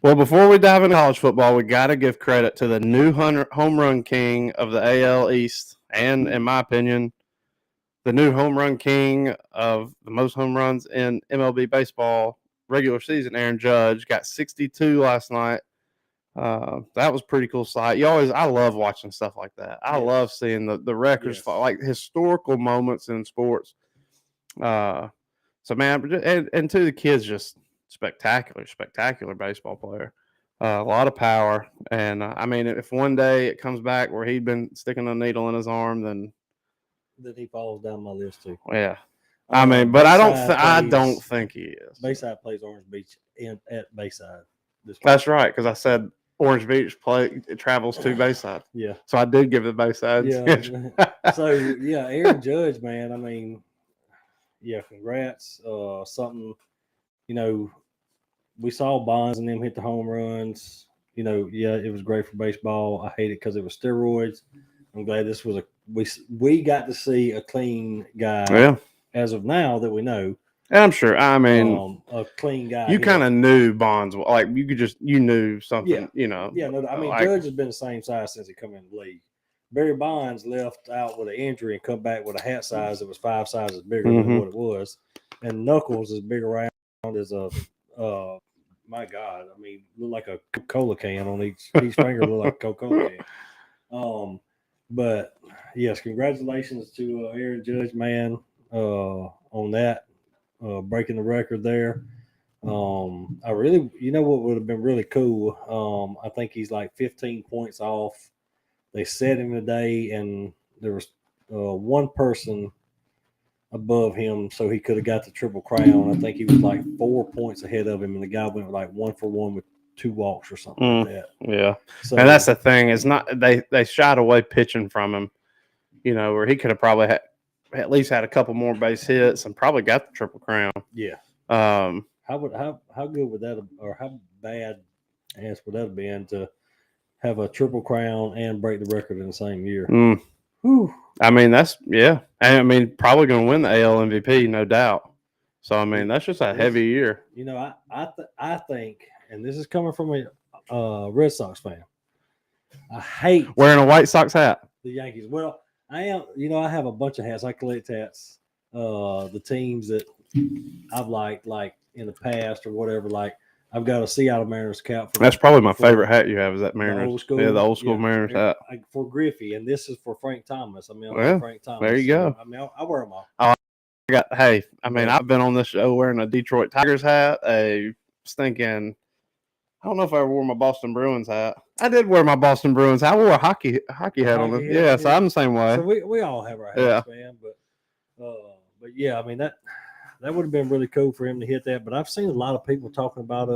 Well, before we dive into college football, we got to give credit to the new home run king of the AL East, and in my opinion, the new home run king of the most home runs in MLB baseball regular season. Aaron Judge got 62 last night. That was pretty cool sight. I love watching stuff like that. I love seeing the records, like historical moments in sports. So man, and to the kids, just spectacular baseball player. A lot of power, and I mean, if one day it comes back where he'd been sticking a needle in his arm, then he falls down my list too. Yeah, I mean, but I don't think he is. Bayside plays Orange Beach at Bayside. That's right, because I said Orange Beach travels to Bayside. Yeah. So I did give the Bayside. Yeah. So Aaron Judge, man. I mean, congrats. Something, we saw Bonds and them hit the home runs. It was great for baseball. I hate it because it was steroids. I'm glad this was we got to see a clean guy as of now that we know. And I'm sure. I mean, a clean guy. You kind of knew Bonds, like you knew something. Yeah. I mean, Judge has been the same size since he come in the league. Barry Bonds left out with an injury and come back with a hat size that was 5 sizes bigger than what it was, and Knuckles is big around as a. My God, I mean, look like a Coca-Cola can on each finger. Look like a Coca-Cola can. But yes, congratulations to Aaron Judge, man, on that breaking the record there. I really, what would have been really cool. I think he's like 15 points off. They set him today, and there was one person above him, so he could have got the Triple Crown. I think he was like 4 points ahead of him, and the guy went like 1-for-1 with 2 walks or something like that. Yeah, so, and that's the thing. It's not they shied away pitching from him, where he could have probably at least had a couple more base hits and probably got the Triple Crown. Yeah. How good would that have, or how bad ass would that have been to have a Triple Crown and break the record in the same year? I mean, and I mean, probably going to win the AL MVP, no doubt. So I mean, that's just a heavy year. I think, and this is coming from a Red Sox fan. I hate wearing a White Sox hat. The Yankees. Well, I am. I have a bunch of hats. I collect hats. The teams that I've liked, like in the past or whatever. Like I've got a Seattle Mariners cap. That's probably my favorite hat you have. Is that Mariners? The old school Mariners hat for Griffey, and this is for Frank Thomas. I mean, Frank Thomas. There you go. I mean, I wear them all. I've been on this show wearing a Detroit Tigers hat, a stinking. I don't know if I ever wore my Boston Bruins hat. I did wear my Boston Bruins. I wore a hockey hat on it. Yeah, so I'm the same way. So we all have our hats, man. But yeah, I mean that would have been really cool for him to hit that. But I've seen a lot of people talking about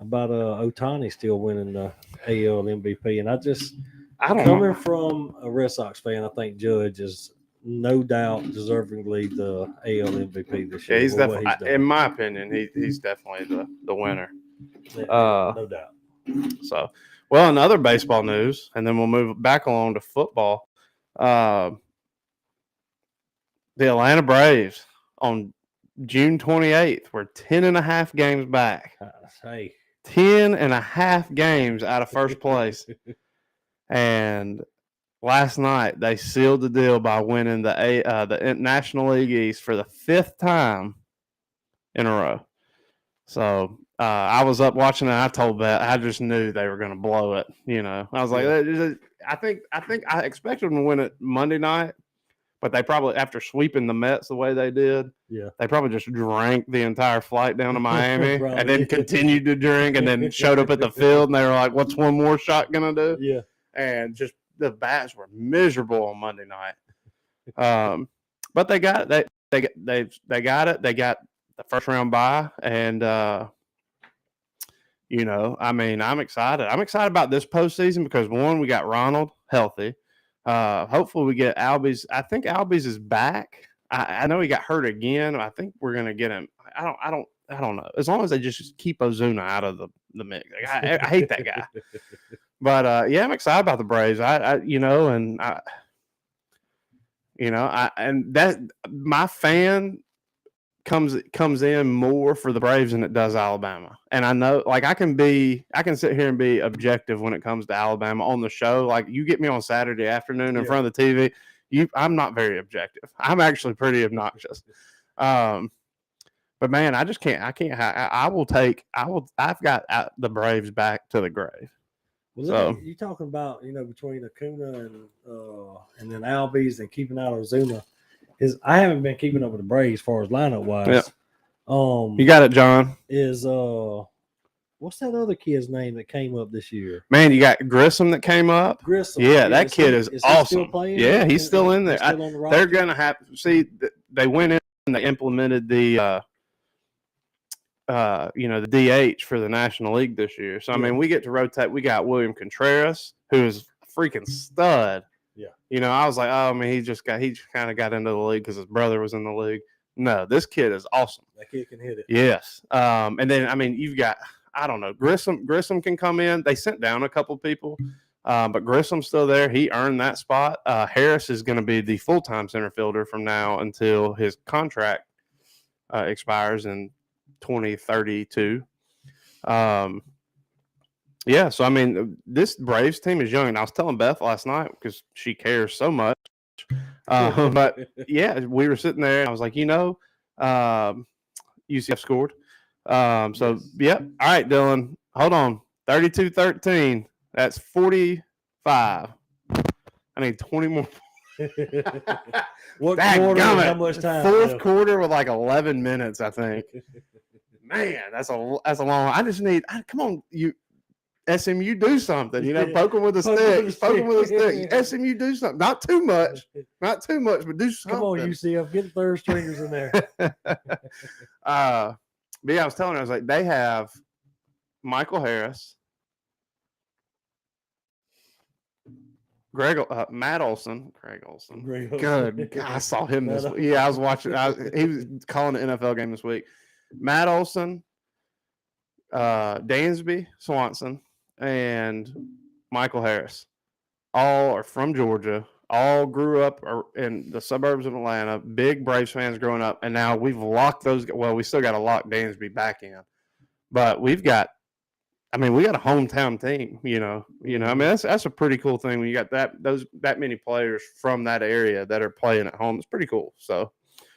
Ohtani still winning the AL MVP, and I don't coming from a Red Sox fan, I think Judge is no doubt deservingly the AL MVP this year. Yeah, he's definitely, in my opinion, he's definitely the winner. No doubt. So, well, in other baseball news, and then we'll move back along to football. The Atlanta Braves on June 28th were 10.5 games back. 10.5 games out of first place. And last night they sealed the deal by winning the National League East for the 5th time in a row. So I was up watching it. I told Beth, I just knew they were going to blow it. I was like, I think I expected them to win it Monday night, but they probably, after sweeping the Mets the way they did, they probably just drank the entire flight down to Miami and then continued to drink and then showed up at the field and they were like, what's one more shot going to do? Yeah. And just the bats were miserable on Monday night. But they got it. They got it. They got the first round bye, and I mean, I'm excited. I'm excited about this postseason because one, we got Ronald healthy. Hopefully, we get Albies. I think Albies is back. I know he got hurt again. I think we're gonna get him. I don't know. As long as they just keep Ozuna out of the mix. I hate that guy. But I'm excited about the Braves. My fan comes in more for the Braves than it does Alabama. And I know, like, I can sit here and be objective when it comes to Alabama on the show. Like, you get me on Saturday afternoon in front of the TV, I'm not very objective. I'm actually pretty obnoxious. But man, I just can't. I've got the Braves back to the grave. Well, you're talking about, between Acuna and then Albies and keeping out Ozuna. I haven't been keeping up with the Braves as far as lineup wise. Yeah. You got it, John. What's that other kid's name that came up this year? Man, you got Grissom that came up. Grissom. Yeah, that kid is awesome. He still playing? Yeah, he's still in there. Still on the they're gonna have they went in and they implemented the the DH for the National League this year. So I mean, we get to rotate. We got William Contreras, who is a freaking stud. Yeah. I was like, oh man, he just kind of got into the league because his brother was in the league. No, this kid is awesome. That kid can hit it. Yes. And then I mean, you've got, I don't know, Grissom can come in. They sent down a couple people, but Grissom's still there. He earned that spot. Harris is going to be the full-time center fielder from now until his contract expires in 2032. So I mean, this Braves team is young, and I was telling Beth last night because she cares so much. But yeah, we were sitting there, and I was like, UCF scored. So yeah, all right, Dylan, hold on, 32-13. That's 45. I need 20 more. What quarter and how much time? Fourth quarter with like 11 minutes, I think. Man, that's a long. I just need. Come on, you SMU, do something. Poke them with a stick. Poke them with a stick. SMU, do something. Not too much, but do something. Come on, UCF, get the third stringers in there. But yeah, I was telling her, I was like, they have Michael Harris, Matt Olson, Greg Olson. Good. God, I saw him this week. Yeah, I was watching. He was calling an NFL game this week. Matt Olson, Dansby Swanson, and Michael Harris. All are from Georgia. All grew up in the suburbs of Atlanta. Big Braves fans growing up. And now we've locked those. Well, we still got to lock Dansby back in. But we got a hometown team, I mean, that's a pretty cool thing when you got that many players from that area that are playing at home. It's pretty cool. So,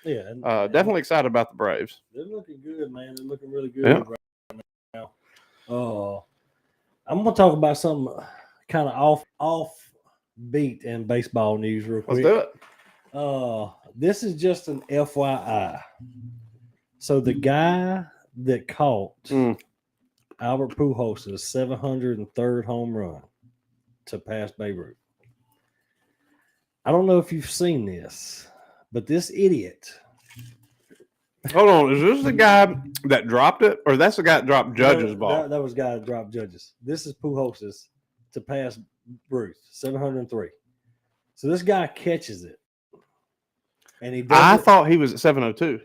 yeah, definitely excited about the Braves. They're looking good, man. They're looking really good right now. I'm gonna talk about something kind of off beat in baseball news real quick. Let's do it. This is just an FYI. So the guy that caught Albert Pujols' 703rd home run to pass Babe Ruth. I don't know if you've seen this, but this idiot. Hold on. Is this the guy that dropped it, or that's the guy that dropped Judge's ball? That was the guy that dropped Judge's. This is Pujols' to pass Ruth, 703. So this guy catches it. And I thought he was at 702.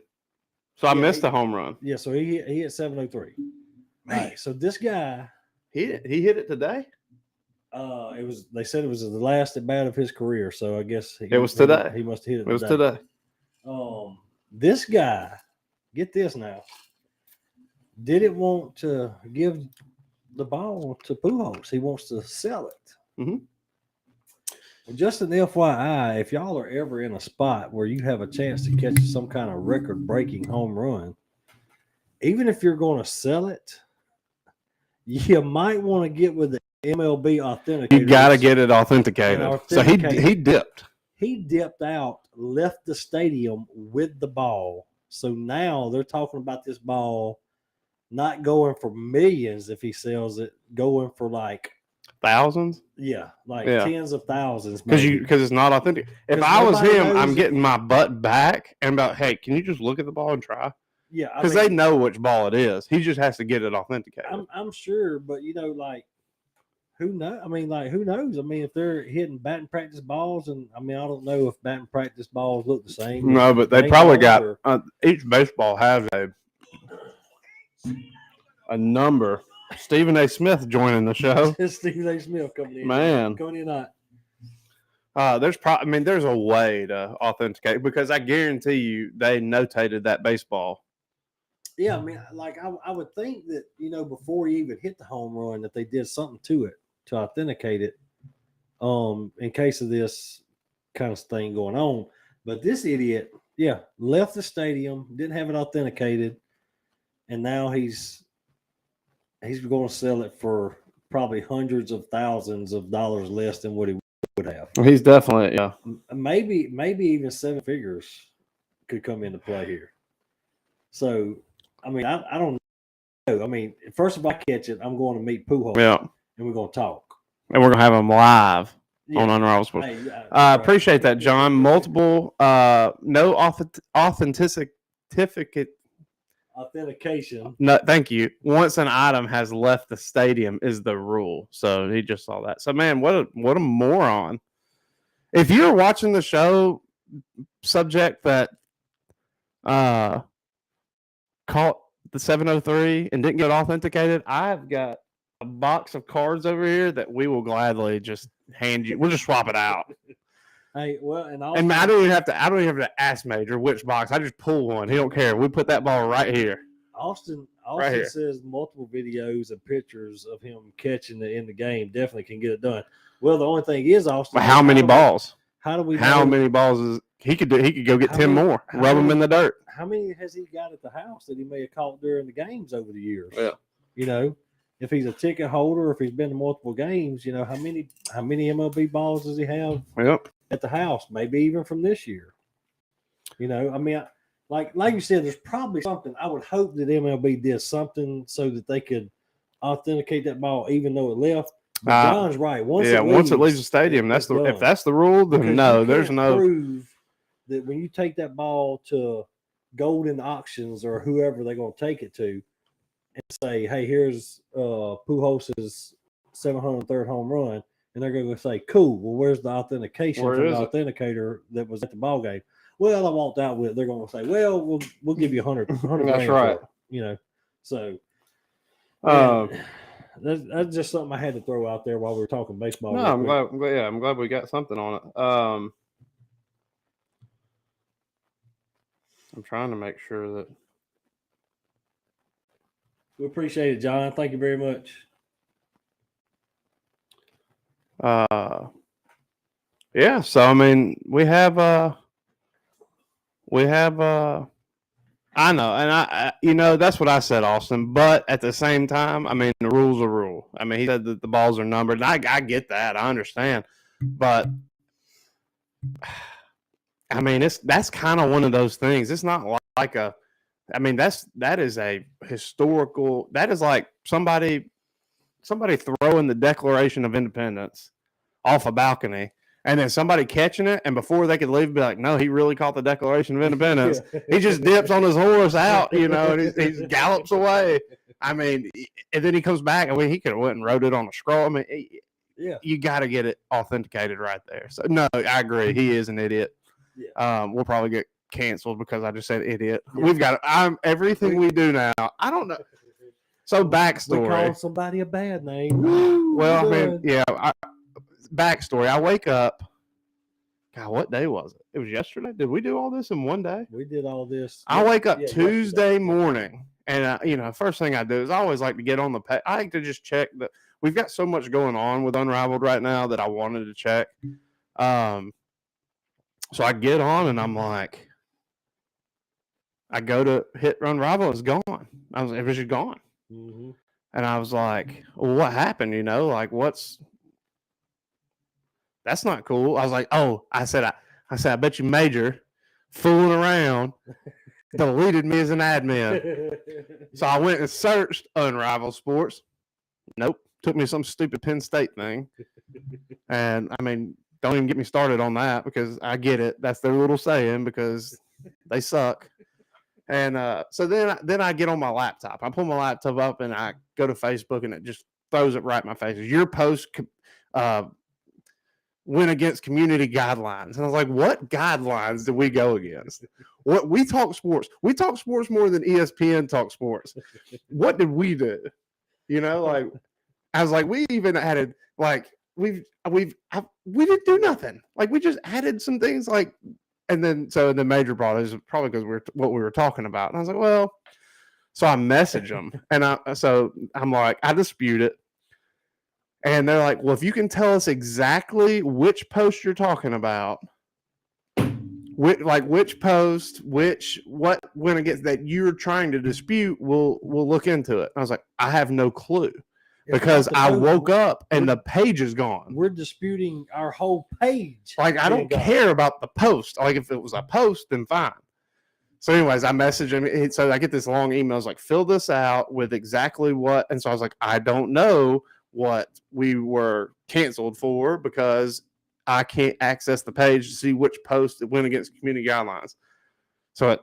So I missed the home run. Yeah, so he hit 703. Man. Right, so this guy he hit it today. They said it was the last at bat of his career, so I guess it was today. He must have hit it. It was today. This guy, get this now, didn't want to give the ball to Pujols. He wants to sell it. Mm-hmm. Well, just an FYI, if y'all are ever in a spot where you have a chance to catch some kind of record-breaking home run, even if you're going to sell it, you might want to get with the MLB authenticator. You got to get it authenticated. So he dipped. He dipped out, left the stadium with the ball. So now they're talking about this ball not going for millions if he sells it, going for like thousands. Yeah, tens of thousands. Because it's not authentic. If I was him, I'm getting my butt back and about, hey, can you just look at the ball and try? Yeah, because they know which ball it is. He just has to get it authenticated. I'm sure, but who knows? Who knows? If they're hitting batting practice balls, and I don't know if batting practice balls look the same. No, but they probably got each baseball has a number. Stephen A. Smith joining the show. Stephen A. Smith coming in. Man, coming in hot. There's a way to authenticate because I guarantee you they notated that baseball. Yeah, I would think that, before he even hit the home run, that they did something to it to authenticate it in case of this kind of thing going on. But this idiot, left the stadium, didn't have it authenticated, and now he's going to sell it for probably hundreds of thousands of dollars less than what he would have. He's definitely, maybe even seven figures could come into play here. So, I don't know. First if I catch it, I'm going to meet Pujols. Yeah. And we're going to talk. And we're going to have him live on Unrivaled Sports. Appreciate that, John. Multiple, no authentication. No, thank you. Once an item has left the stadium is the rule. So he just saw that. So, man, what a moron. If you're watching the show, subject that caught the 703 and didn't get authenticated, I've got a box of cards over here that we will gladly just hand you. We'll just swap it out. Hey, well, and I don't even have to ask Major which box. I just pull one. He don't care. We put that ball right here. Austin right here. Says multiple videos and pictures of him catching it in the game definitely can get it done. Well, the only thing is, Austin. How many balls? How do we? How many balls is he could do? He could go get 10 more. Rub them in the dirt. How many has he got at the house that he may have caught during the games over the years? Yeah. if he's a ticket holder, if he's been to multiple games, you know, how many MLB balls does he have at the house? Maybe even from this year. You know, I mean, like you said, there's probably something. I would hope that MLB did something so that they could authenticate that ball, even though it left. But John's right. Once it leaves the stadium, if that's the rule, then because there's no prove that when you take that ball to Golden Auctions or whoever they're going to take it to, and say, "Hey, here's Pujols' 703rd home run," and they're going to say, "Cool. Well, where's the authentication from the authenticator that was at the ball game?" Well, I walked out with it. They're going to say, "Well, we'll give you 100 That's grand right. for it," you know. So that's just something I had to throw out there while we were talking baseball. No, I'm glad we got something on it. I'm trying to make sure that we appreciate it, John. Thank you very much. Yeah. So I mean, we have. I know, and I you know, that's what I said, Austin. But at the same time, I mean, the rule's a rule. I mean, he said that the balls are numbered. And I get that. I understand, but I mean, that's kind of one of those things. It's not like a. I mean, that is a historical. That is like somebody throwing the Declaration of Independence off a balcony. And then somebody catching it, and before they could leave, be like, "No, he really caught the Declaration of Independence." He just dips on his horse out, you know, and he gallops away. I mean, and then he comes back. I mean, he could have went and wrote it on a scroll. I mean, you got to get it authenticated right there. So, no, I agree. He is an idiot. Yeah. We'll probably get canceled because I just said idiot. Yeah. We've got everything we do now. I don't know. So backstory. We call somebody a bad name. Well, I mean, yeah. Backstory. I wake up. God, what day was it? It was yesterday. Did we do all this in one day? We did all this. I wake up Tuesday morning, and you know, first thing I do is I always like to get on the page. I like to just check that we've got so much going on with Unrivaled right now that I wanted to check. So I get on, and I'm like, I go to hit Unrivaled, it's gone. It was just gone, and I was like, well, what happened? You know, like that's not cool. I was like, I said, I bet you Major fooling around deleted me as an admin. So I went and searched Unrivaled Sports. Nope. Took me some stupid Penn State thing. And I mean, don't even get me started on that because I get it. That's their little saying because they suck. And so then I get on my laptop. I pull my laptop up and I go to Facebook and it just throws it right in my face. Your post went against community guidelines. And I was like, what guidelines did we go against? What we talk sports. We talk sports more than ESPN talk sports. What did we do? You know, like I was like, we even added like we didn't do nothing. Like we just added some things like, and then so the Major brought it is probably because what we were talking about. And I was like, well, so I message them and I'm like, I dispute it. And they're like, well, if you can tell us exactly which post you're talking about, which post, what went against that you're trying to dispute, we'll look into it. And I was like, I have no clue because I woke up and the page is gone. We're disputing our whole page. Like, I don't care about the post. Like, if it was a post, then fine. So anyways, I messaged him. So I get this long email. I was like, fill this out with exactly what. And so I was like, I don't know what we were canceled for because I can't access the page to see which post it went against community guidelines. So at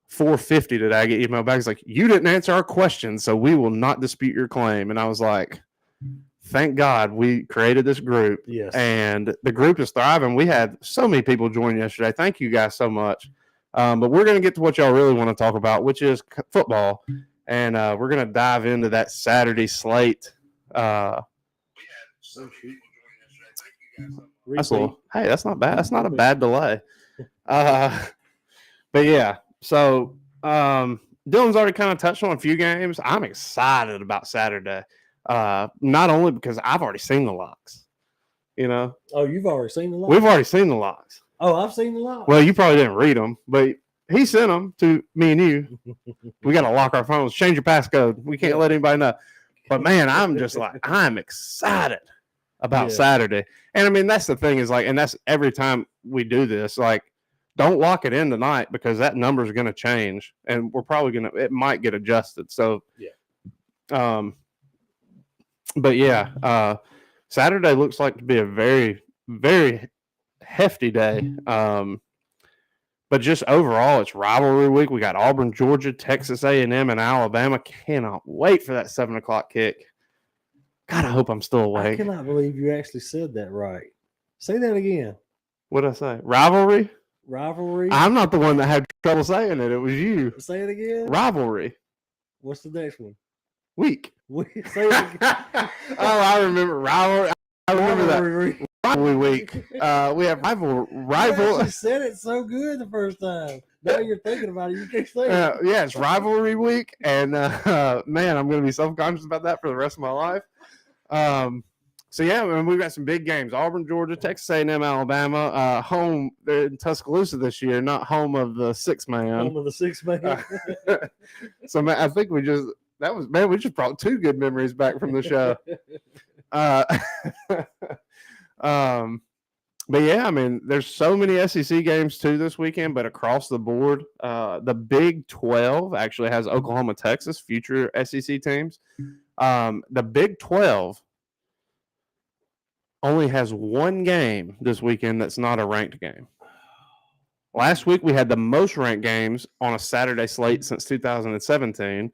4:50 today, I get email back. It's like, you didn't answer our question, so we will not dispute your claim. And I was like, thank God we created this group. Yes. And the group is thriving. We had so many people join yesterday. Thank you guys so much. But we're going to get to what y'all really want to talk about, which is football. And we're going to dive into that Saturday slate. That's not bad. That's not a bad delay. But yeah, so Dylan's already kind of touched on a few games. I'm excited about Saturday. Not only because I've already seen the locks, you know. Oh, you've already seen the locks? We've already seen the locks. Oh, I've seen the locks. Well, you probably didn't read them, but he sent them to me and you. We got to lock our phones. Change your passcode. We can't let anybody know. But man, I'm excited about Saturday. And I mean, that's the thing is like, and that's every time we do this, like, don't lock it in tonight because that number is going to change and we're probably it might get adjusted. So, but yeah, Saturday looks like to be a very, very hefty day. But just overall, it's rivalry week. We got Auburn, Georgia, Texas A&M, and Alabama. Cannot wait for that 7:00 kick. God, I hope I'm still awake. I cannot believe you actually said that right. Say that again. What did I say? Rivalry? Rivalry? I'm not the one that had trouble saying it. It was you. Say it again. Rivalry. What's the next one? Week. Say it again. Oh, I remember rivalry. I remember that. Rivalry week. We have rival. You said it so good the first time. Now you're thinking about it. You can't say it. Yeah, it's rivalry week, and man, I'm going to be self-conscious about that for the rest of my life. So yeah, I mean, we've got some big games: Auburn, Georgia, Texas A&M, Alabama. Home they're in Tuscaloosa this year, not home of the 6-man. Home of the 6-man. So man, I think we just brought two good memories back from the show. But yeah, I mean, there's so many SEC games too this weekend, but across the board, the Big 12 actually has Oklahoma, Texas, future SEC teams. The Big 12 only has one game this weekend that's not a ranked game. Last week, we had the most ranked games on a Saturday slate since 2017.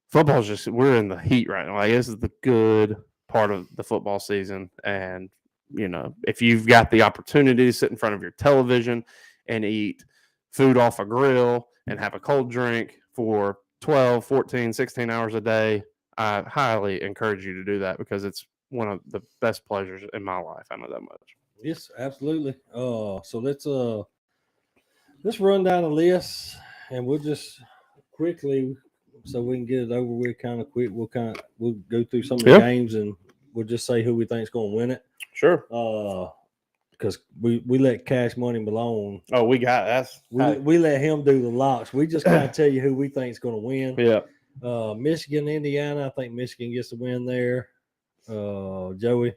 Football's just, we're in the heat right now. Like, this is the good part of the football season. And, you know, if you've got the opportunity to sit in front of your television and eat food off a grill and have a cold drink for 12, 14, 16 hours a day, I highly encourage you to do that because it's one of the best pleasures in my life. I know that much. Yes, absolutely. So let's run down the list and we'll just quickly, so we can get it over with kind of quick. We'll go through some of the games and we'll just say who we think is going to win it. Sure. Because we let Cash Money Malone. Oh, we got that's we let him do the locks. We just kind of tell you who we think is going to win. Yeah. Michigan, Indiana. I think Michigan gets the win there. Joey.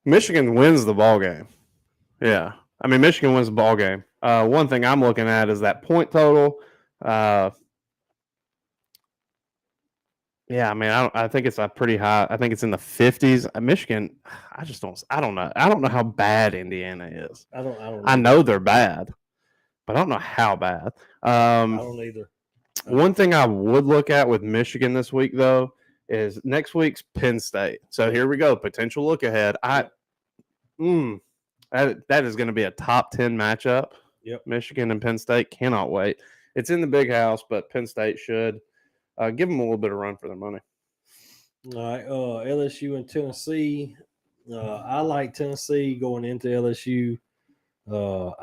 Michigan wins the ball game. Yeah. I mean, Michigan wins the ball game. One thing I'm looking at is that point total. Yeah, I mean, I think it's a pretty high. I think it's in the 50s. Michigan, I don't know. I don't know how bad Indiana is. I don't know. I know they're bad, but I don't know how bad. I don't either. One thing I would look at with Michigan this week, though, is next week's Penn State. So here we go. Potential look ahead. That is going to be a top 10 matchup. Yep. Michigan and Penn State. Cannot wait. It's in the big house, but Penn State should give them a little bit of run for their money. All right. LSU and Tennessee. I like Tennessee going into LSU. I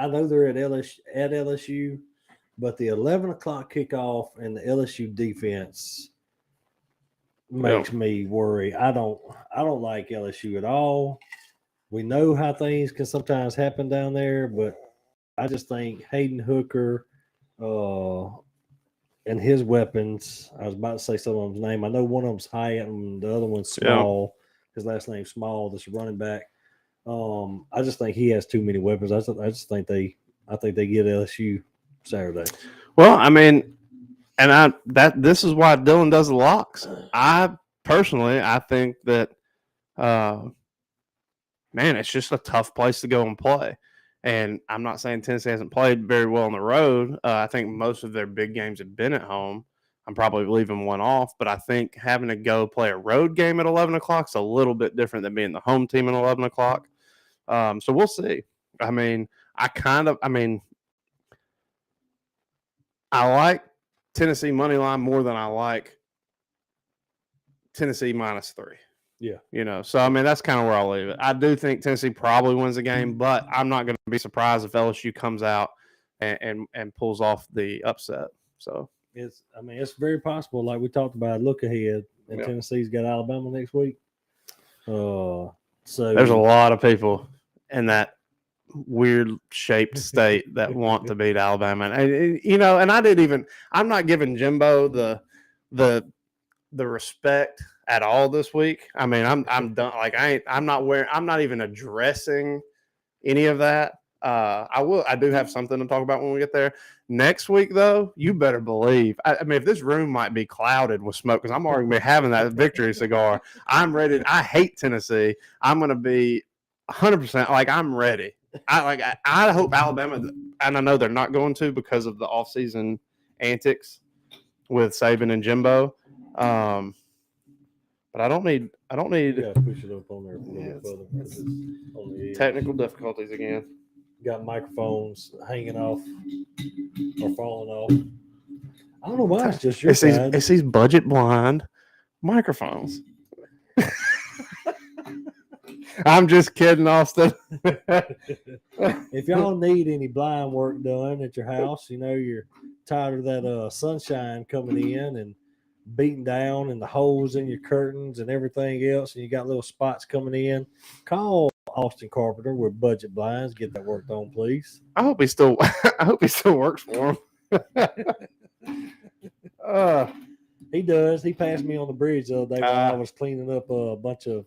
know they're at LSU, but the 11 o'clock kickoff and the LSU defense makes me worry. I don't like LSU at all. We know how things can sometimes happen down there, but I just think Hayden Hooker and his weapons. I was about to say some of them's name. I know one of them's Hyatt and the other one's Small. Yeah. His last name's Small. This running back. I just think he has too many weapons. I think they get LSU Saturday. Well, I mean, and this is why Dylan does the locks. I think that, man, it's just a tough place to go and play. And I'm not saying Tennessee hasn't played very well on the road. I think most of their big games have been at home. I'm probably leaving one off, but I think having to go play a road game at 11 o'clock is a little bit different than being the home team at 11 o'clock. So we'll see. I mean, I like Tennessee money line more than I like Tennessee -3. Yeah. You know, so I mean, that's kind of where I'll leave it. I do think Tennessee probably wins the game, but I'm not going to be surprised if LSU comes out and pulls off the upset. So it's very possible. Like we talked about, look ahead, and Tennessee's got Alabama next week. So there's a lot of people in that weird shaped state that want to beat Alabama. And and I'm not giving Jimbo the respect at all this week. I mean, I'm done. Like I'm not even addressing any of that. I do have something to talk about when we get there. Next week, though, you better believe. I mean, if this room might be clouded with smoke, because I'm already gonna be having that victory cigar. I'm ready. I hate Tennessee. I'm gonna be 100%. Like I'm ready. I hope Alabama, and I know they're not going to because of the offseason antics with Saban and Jimbo. But I don't need. Yeah, push it up on there a little bit further. It's on the edge. Technical difficulties again. Got microphones hanging off or falling off. I don't know why it's just your side. It's these budget blind microphones. I'm just kidding, Austin. If y'all need any blind work done at your house, you're tired of that sunshine coming in and beating down and the holes in your curtains and everything else, and you got little spots coming in, call Austin Carpenter with Budget Blinds. Get that worked on, please. I hope he still works for him. He does. He passed me on the bridge the other day while I was cleaning up a bunch of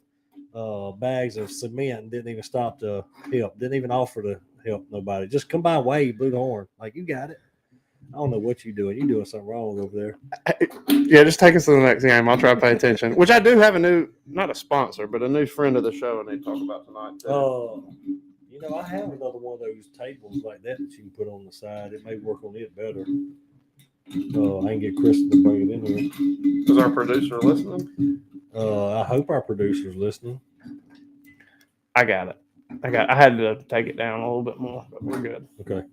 bags of cement and didn't even stop to help. Didn't even offer to help nobody. Just come by and wave, blew the horn. Like, you got it. I don't know what you're doing. You're doing something wrong over there. Yeah, just take us to the next game. I'll try to pay attention. Which I do have not a sponsor, but a new friend of the show I need to talk about tonight. I have another one of those tables like that you can put on the side. It may work on it better. I can get Kristen to bring it in here. Is our producer listening? I hope our producer's listening. I got it. I had to take it down a little bit more, but we're good. Okay.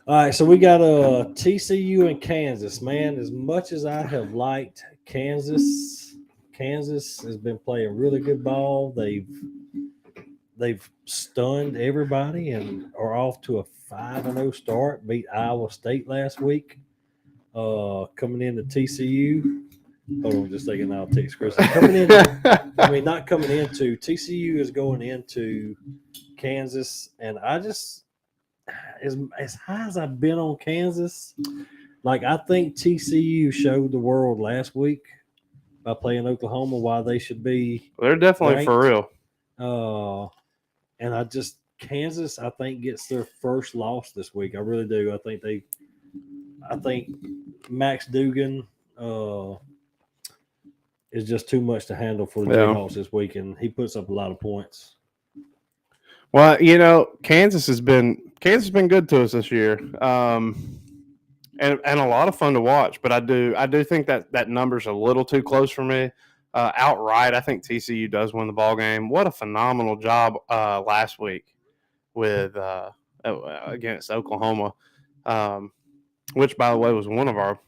All right, so we got TCU and Kansas. Man, as much as I have liked Kansas has been playing really good ball. They've stunned everybody and are off to a 5-0 start. Beat Iowa State last week. Coming into TCU. Hold on just a second. I'll text Chris. Not coming into. TCU is going into Kansas, and I just as high as I've been on Kansas, like I think TCU showed the world last week by playing Oklahoma why they should be. They're definitely ranked. For real. And Kansas, I think, gets their first loss this week. I really do. I think Max Dugan is just too much to handle for the Jayhawks this week, and he puts up a lot of points. Well, Kansas has been good to us this year, and a lot of fun to watch. But I do think that number's a little too close for me. Outright, I think TCU does win the ball game. What a phenomenal job last week with against Oklahoma, which, by the way, was one of our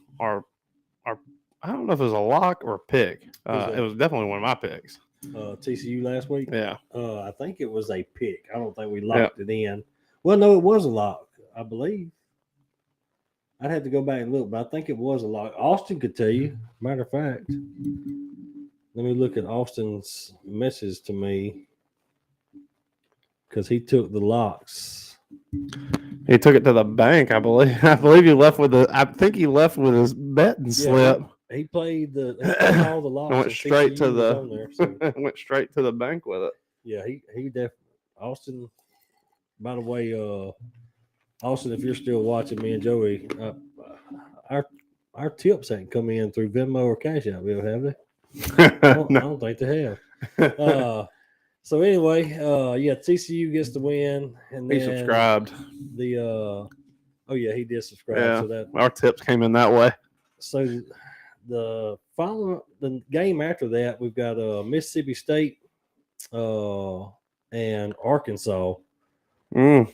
I don't know if it was a lock or a pick. It was definitely one of my picks. TCU last week? Yeah. I think it was a pick. I don't think we locked it in. Well, no, it was a lock, I believe. I'd have to go back and look, but I think it was a lock. Austin could tell you. Matter of fact, let me look at Austin's message to me because he took the locks. He took it to the bank, I believe. I think he left with his betting slip. He played all the locks. Went straight to went straight to the bank with it. Yeah, he definitely. Austin, by the way, Austin, if you're still watching, me and Joey, our tips ain't come in through Venmo or Cash App, have they? I don't think they have. So anyway, TCU gets the win, and then he subscribed. He did subscribe. Yeah, so that our tips came in that way. So the game after that, we've got Mississippi State and Arkansas. Hit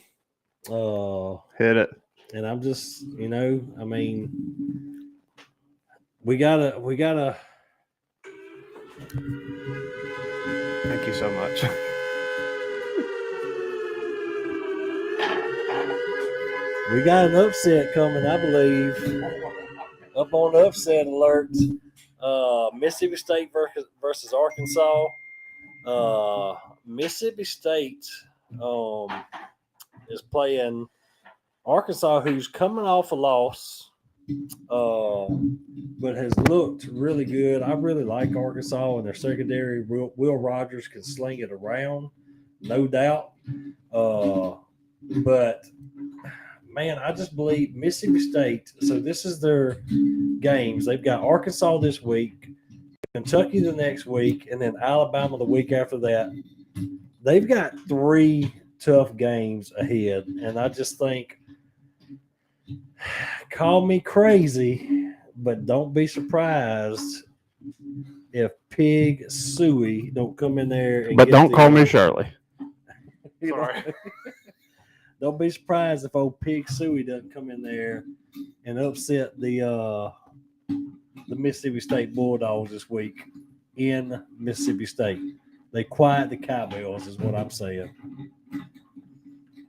it. And I'm just, I mean, we gotta. Thank you so much. We got an upset coming, I believe. Up on the upset alert. Mississippi State versus Arkansas. Mississippi State is playing Arkansas, who's coming off a loss, but has looked really good. I really like Arkansas and their secondary. Will Rogers can sling it around, no doubt. But man, I just believe Mississippi State. So this is their games. They've got Arkansas this week, Kentucky the next week, and then Alabama the week after that. They've got 3 tough games ahead, and I just think, call me crazy, but don't be surprised if Pig Suey don't come in there. But don't call me Shirley. Sorry. Don't be surprised if old Pig Suey doesn't come in there and upset the Mississippi State Bulldogs this week in Mississippi State. They quiet the Cowbells, is what I'm saying.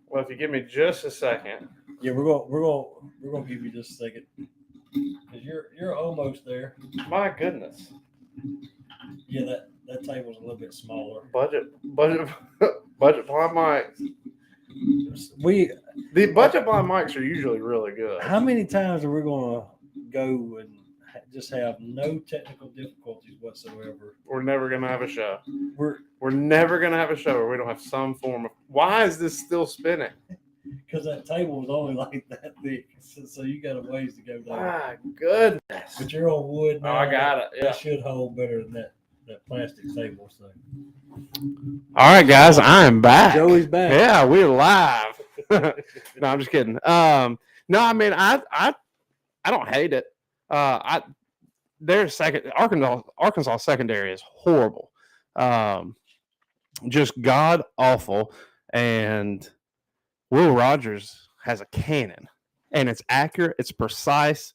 Well, if you give me just a second. Yeah, we're gonna give you just a second because you're almost there. My goodness. Yeah, that table's a little bit smaller. Budget blind mics. The budget blind mics are usually really good. How many times are we gonna go and just have no technical difficulties whatsoever? We're never gonna have a show. We're never gonna have a show where we don't have some form of. Why is this still spinning? Because that table was only like that thick, so you got a ways to go down. My goodness! But you're on wood now. Oh, I got it. Yeah. That should hold better than that plastic table. So. All right, guys, I am back. Joey's back. Yeah, we're live. No, I'm just kidding. No, I mean, I don't hate it. Their second Arkansas secondary is horrible, just god awful, and Will Rogers has a cannon, and it's accurate, it's precise.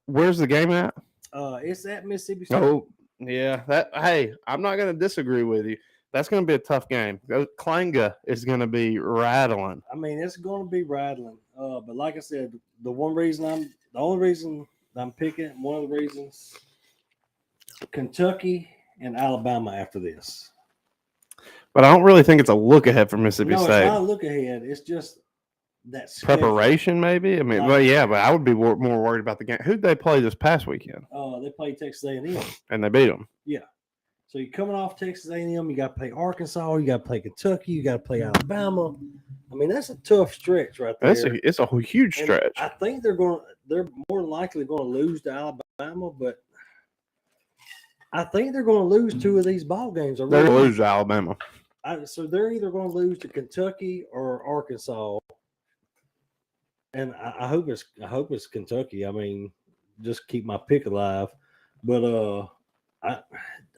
Where's the game at? It's at Mississippi State. Oh, yeah. Hey, I'm not going to disagree with you. That's going to be a tough game. Klanga is going to be rattling. I mean, it's going to be rattling. But like I said, the only reason I'm picking, one of the reasons, Kentucky and Alabama after this. But I don't really think it's a look ahead for Mississippi State. It's not a look ahead. It's just that preparation, maybe. I mean, but I would be more worried about the game. Who'd they play this past weekend? They played Texas A&M, and they beat them. Yeah. So you're coming off Texas A&M. You got to play Arkansas. You got to play Kentucky. You got to play Alabama. I mean, that's a tough stretch right there. It's a huge stretch. And I think they're more likely going to lose to Alabama, but I think they're going to lose 2 of these ball games. They're going to lose to Alabama. So they're either going to lose to Kentucky or Arkansas, and I hope it's Kentucky. I mean, just keep my pick alive. But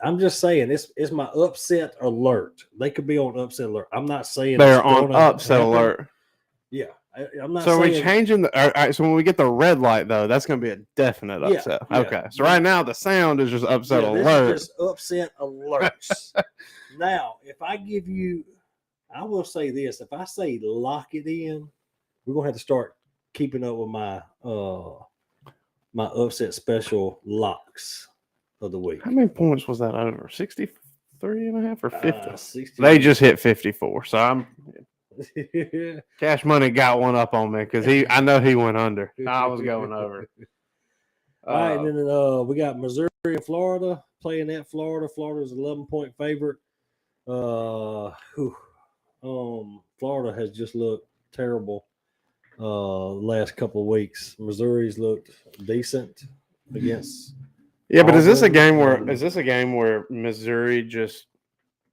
I'm just saying it's my upset alert. They could be on upset alert. I'm not saying they're on upset alert. Yeah, I'm not. So saying, we're changing the. All right, so when we get the red light, though, that's going to be a definite upset. Yeah, okay. So right now the sound is just upset alert. This is just upset alerts. Now, if I give you, I will say this: if I say lock it in, we're gonna have to start keeping up with my my upset special locks of the week. How many points was that over? 63.5 or 50? 60. They just hit 54. So I'm. Cash Money got one up on me because I know he went under. I was going over. All right, and then we got Missouri and Florida playing at Florida. Florida's 11-point favorite. Florida has just looked terrible last couple of weeks. Missouri's looked decent against. Yeah, but is this a game where Missouri just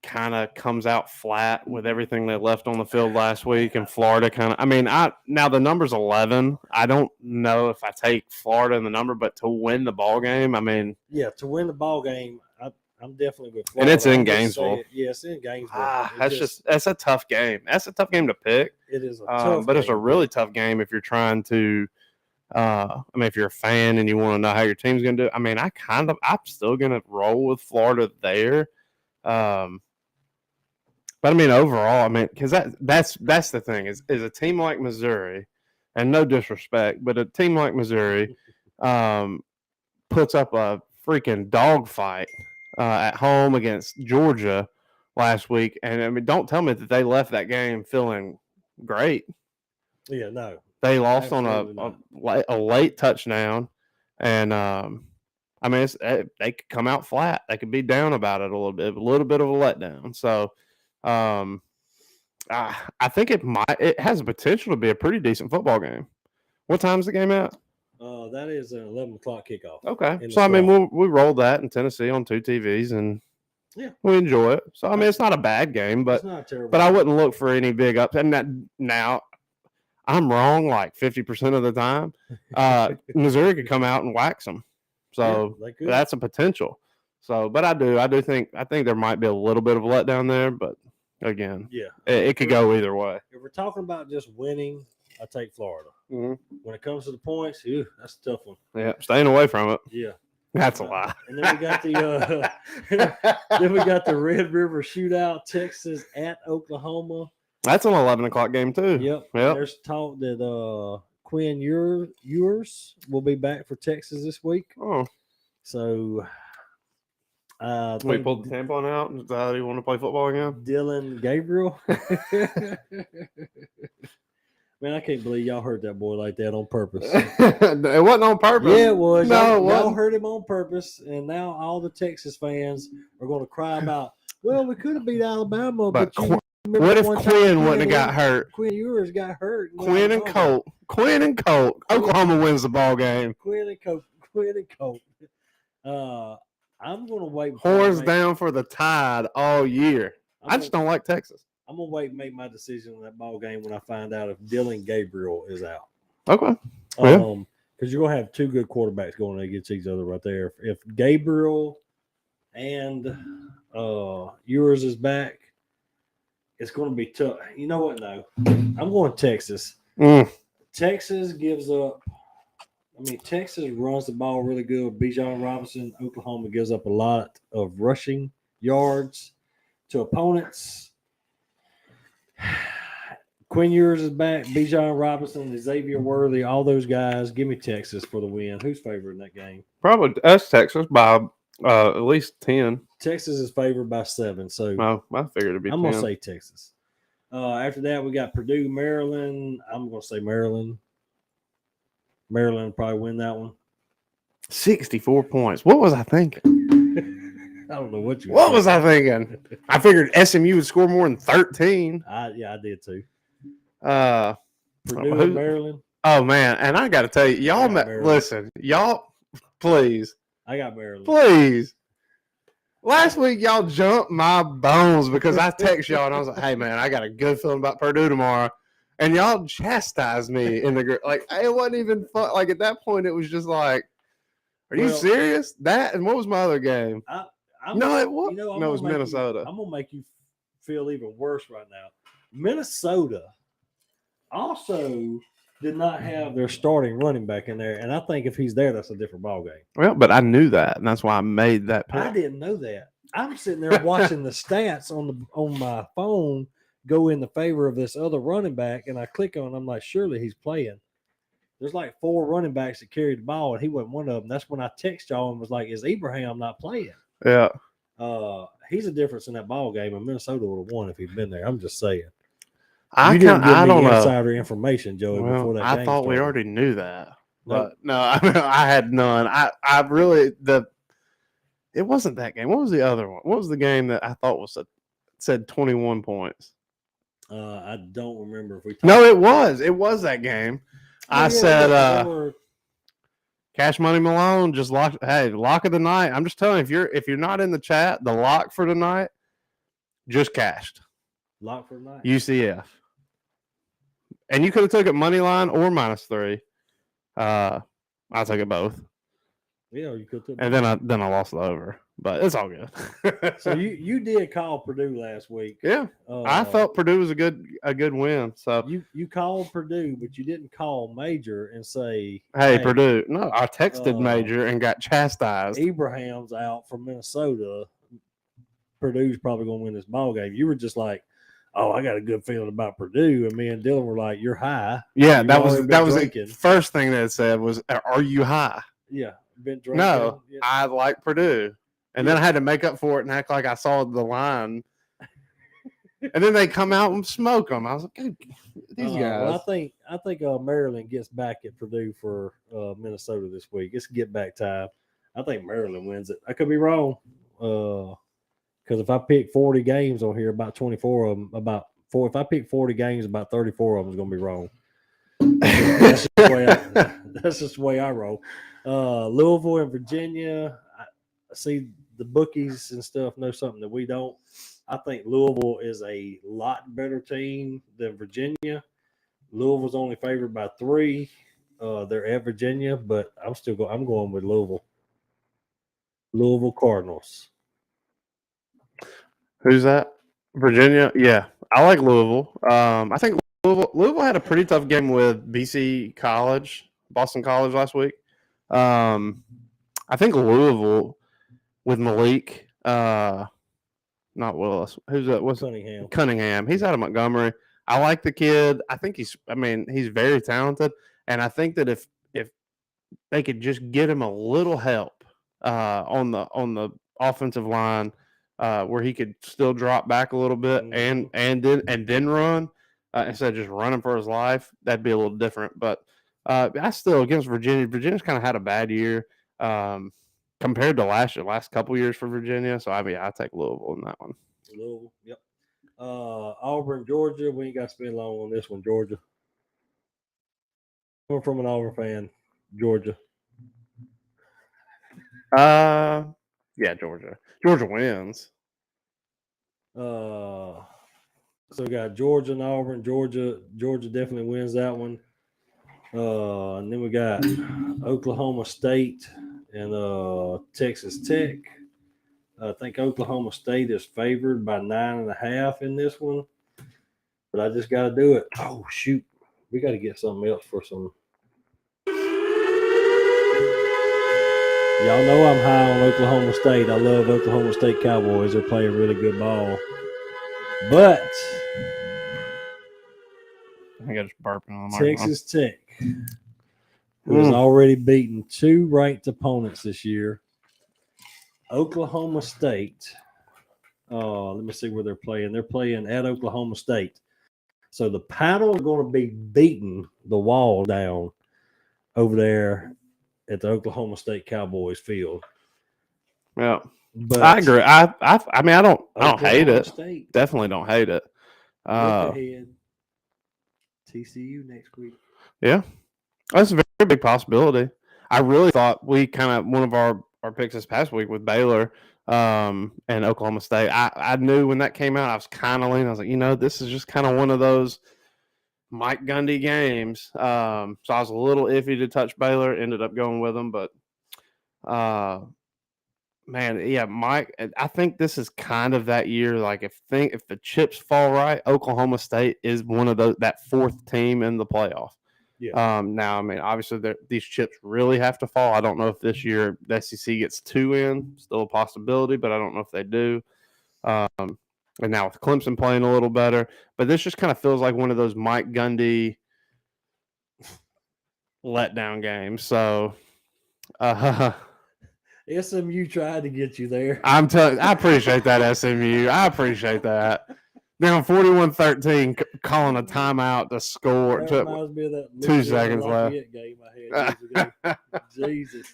kind of comes out flat with everything they left on the field last week, and Florida kind of? I mean, now the number's 11. I don't know if I take Florida in the number, but to win the ball game, I mean, yeah, to win the ball game, I'm definitely with Florida. And it's in Gainesville. Yeah, it's in Gainesville. That's a tough game. That's a tough game to pick. It is a tough but it's a really tough game if you're trying to. If you're a fan and you want to know how your team's going to do, I mean, I'm still going to roll with Florida there. But I mean, overall, I mean, because that's the thing is a team like Missouri, and no disrespect, but a team like Missouri puts up a freaking dogfight at home against Georgia last week. And I mean, don't tell me that they left that game feeling great. Yeah, no. They lost on a late touchdown, and I mean, they could come out flat. They could be down about it a little bit of a letdown. So, I think it has the potential to be a pretty decent football game. What time's the game at? That is an 11 o'clock kickoff. Okay, so I mean, we rolled that in Tennessee on 2 TVs, and we enjoy it. So I mean, it's not a bad game, but it's not terrible. But I wouldn't look for any big ups. And now I'm wrong like 50% of the time. Missouri could come out and wax them, so that's a potential. So, but I think there might be a little bit of a letdown there, but again, it could go either way. If we're talking about just winning, I take Florida. Mm-hmm. When it comes to the points, that's a tough one. Yeah, staying away from it. Yeah, that's a lie. And then we got the Red River Shootout, Texas at Oklahoma. That's an 11 o'clock game too. Yep. There's talk that Quinn Ewers will be back for Texas this week. Oh, so we pulled the tampon out. Is that how you want to play football again? Dylan Gabriel. Man, I can't believe y'all heard that boy like that on purpose. It wasn't on purpose. Yeah, it was. No, y'all heard him on purpose, and now all the Texas fans are going to cry about, well, we could have beat Alabama, but what if Quinn wouldn't have got hurt? Quinn Ewers got hurt. Quinn and Colt. Oklahoma wins the ball game. Quinn and Colt. I'm going to wait. Horns down for the Tide all year. I just don't like Texas. I'm going to wait and make my decision on that ball game when I find out if Dylan Gabriel is out. Okay. Because you're going to have two good quarterbacks going against each other right there. If Gabriel and Ewers is back, it's going to be tough. You know what? No. I'm going Texas. Texas gives up. Texas runs the ball really good with Bijan Robinson. Oklahoma gives up a lot of rushing yards to opponents. Quinn Ewers is back. Bijan Robinson, Xavier Worthy, all those guys. Give me Texas for the win. Who's favored in that game? Probably us, Texas, by at least 10. Texas is favored by 7. So I figured it'd be 10. I'm going to say Texas. After that, we got Purdue, Maryland. I'm going to say Maryland. Maryland will probably win that one. 64 points. What was I thinking? I don't know what was I thinking? I figured SMU would score more than 13. I did too. Purdue and Maryland. Oh man, and I got to tell you, y'all listen, y'all, please. I got Maryland. Please. Last week y'all jumped my bones because I text y'all and I was like, "Hey man, I got a good feeling about Purdue tomorrow," and y'all chastised me in the group. Like it wasn't even fun. Like at that point, it was just like, "Are you serious?" That and what was my other game? No, it was. No, it was Minnesota. I'm gonna make you feel even worse right now. Minnesota also did not have their starting running back in there, and I think if he's there, that's a different ball game. Well, but I knew that, and that's why I made that pick. I didn't know that. I'm sitting there watching the stats on my phone go in the favor of this other running back, and I click on. I'm like, surely he's playing. There's like 4 running backs that carried the ball, and he wasn't one of them. That's when I text y'all and was like, "Is Abraham not playing?" Yeah. He's a difference in that ball game, and Minnesota would have won if he'd been there. I'm just saying. I don't know insider information, Joey. Well, before that I game thought started. we already knew that, but no, I had none. I really it wasn't that game. What was the other one? What was the game that I thought said 21 points? I don't remember if we. No, it was. It was that game. I said, Cash Money Malone just lock of the night. I'm just telling you, if you're not in the chat, the lock for tonight just cashed. Lock for tonight. UCF. And you could have took it money line or -3. I took it both. Yeah, you could. And then I lost the over, but it's all good. So you did call Purdue last week. Yeah, I thought Purdue was a good win. So you called Purdue, but you didn't call Major and say, "Hey, Purdue." No, I texted Major and got chastised. Abraham's out from Minnesota. Purdue's probably going to win this ball game. You were just like, "Oh, I got a good feeling about Purdue," and me and Dylan were like, "You're high." Yeah, that was the first thing that it said was, "Are you high?" Yeah, been drinking. No, yeah. I like Purdue, and then I had to make up for it and act like I saw the line. And then they come out and smoke them. I was like, these guys. Well, I think Maryland gets back at Purdue for Minnesota this week. It's get back time. I think Maryland wins it. I could be wrong. Because if I pick 40 games on here, about 24 of them, if I pick 40 games, about 34 of them is going to be wrong. That's just the way I roll. Louisville and Virginia. I see the bookies and stuff know something that we don't. I think Louisville is a lot better team than Virginia. Louisville's only favored by 3. They're at Virginia, but I'm going with Louisville. Louisville Cardinals. Who's that? Virginia? Yeah, I like Louisville. I think Louisville had a pretty tough game with Boston College last week. I think Louisville with Malik, not Willis. Who's that? What's Cunningham? Cunningham. He's out of Montgomery. I like the kid. I think he's very talented, and I think that if they could just get him a little help on the offensive line, where he could still drop back a little bit and then run instead of just running for his life, that'd be a little different. But I still against Virginia. Virginia's kind of had a bad year compared to last couple years for Virginia. So I take Louisville in that one. Louisville, yep. Auburn, Georgia. We ain't got to spend long on this one, Georgia. Coming from an Auburn fan, Georgia. Yeah, Georgia. Georgia wins. So we got Georgia and Auburn. Georgia definitely wins that one. And then we got Oklahoma State and Texas Tech. I think Oklahoma State is favored by 9.5 in this one, but I just got to do it. Oh shoot, we got to get something else for some. Y'all know I'm high on Oklahoma State. I love Oklahoma State Cowboys. They're playing really good ball. But I think I just burping on the Texas Tech, who has already beaten 2 ranked opponents this year. Oklahoma State. Let me see where they're playing. They're playing at Oklahoma State. So the Paddle are going to be beating the wall down over there at the Oklahoma State Cowboys field. Yeah, but I agree. I don't hate it. State, definitely don't hate it. Look ahead. TCU next week. Yeah, that's a very big possibility. I really thought we kind of one of our picks this past week with Baylor and Oklahoma State. I knew when that came out, I was kind of leaning. I was like, this is just kind of one of those Mike Gundy games. So I was a little iffy to touch Baylor. Ended up going with them, but man, yeah, Mike. I think this is kind of that year. Like if the chips fall right, Oklahoma State is one of that 4th team in the playoff. Yeah. Now, obviously, these chips really have to fall. I don't know if this year the SEC gets 2 in. Still a possibility, but I don't know if they do. And now with Clemson playing a little better. But this just kind of feels like one of those Mike Gundy letdown games. So SMU tried to get you there. I appreciate that, SMU. I appreciate that. Down 41-13, calling a timeout to score. That reminds me of that 2 seconds left. Game I had years ago. Jesus.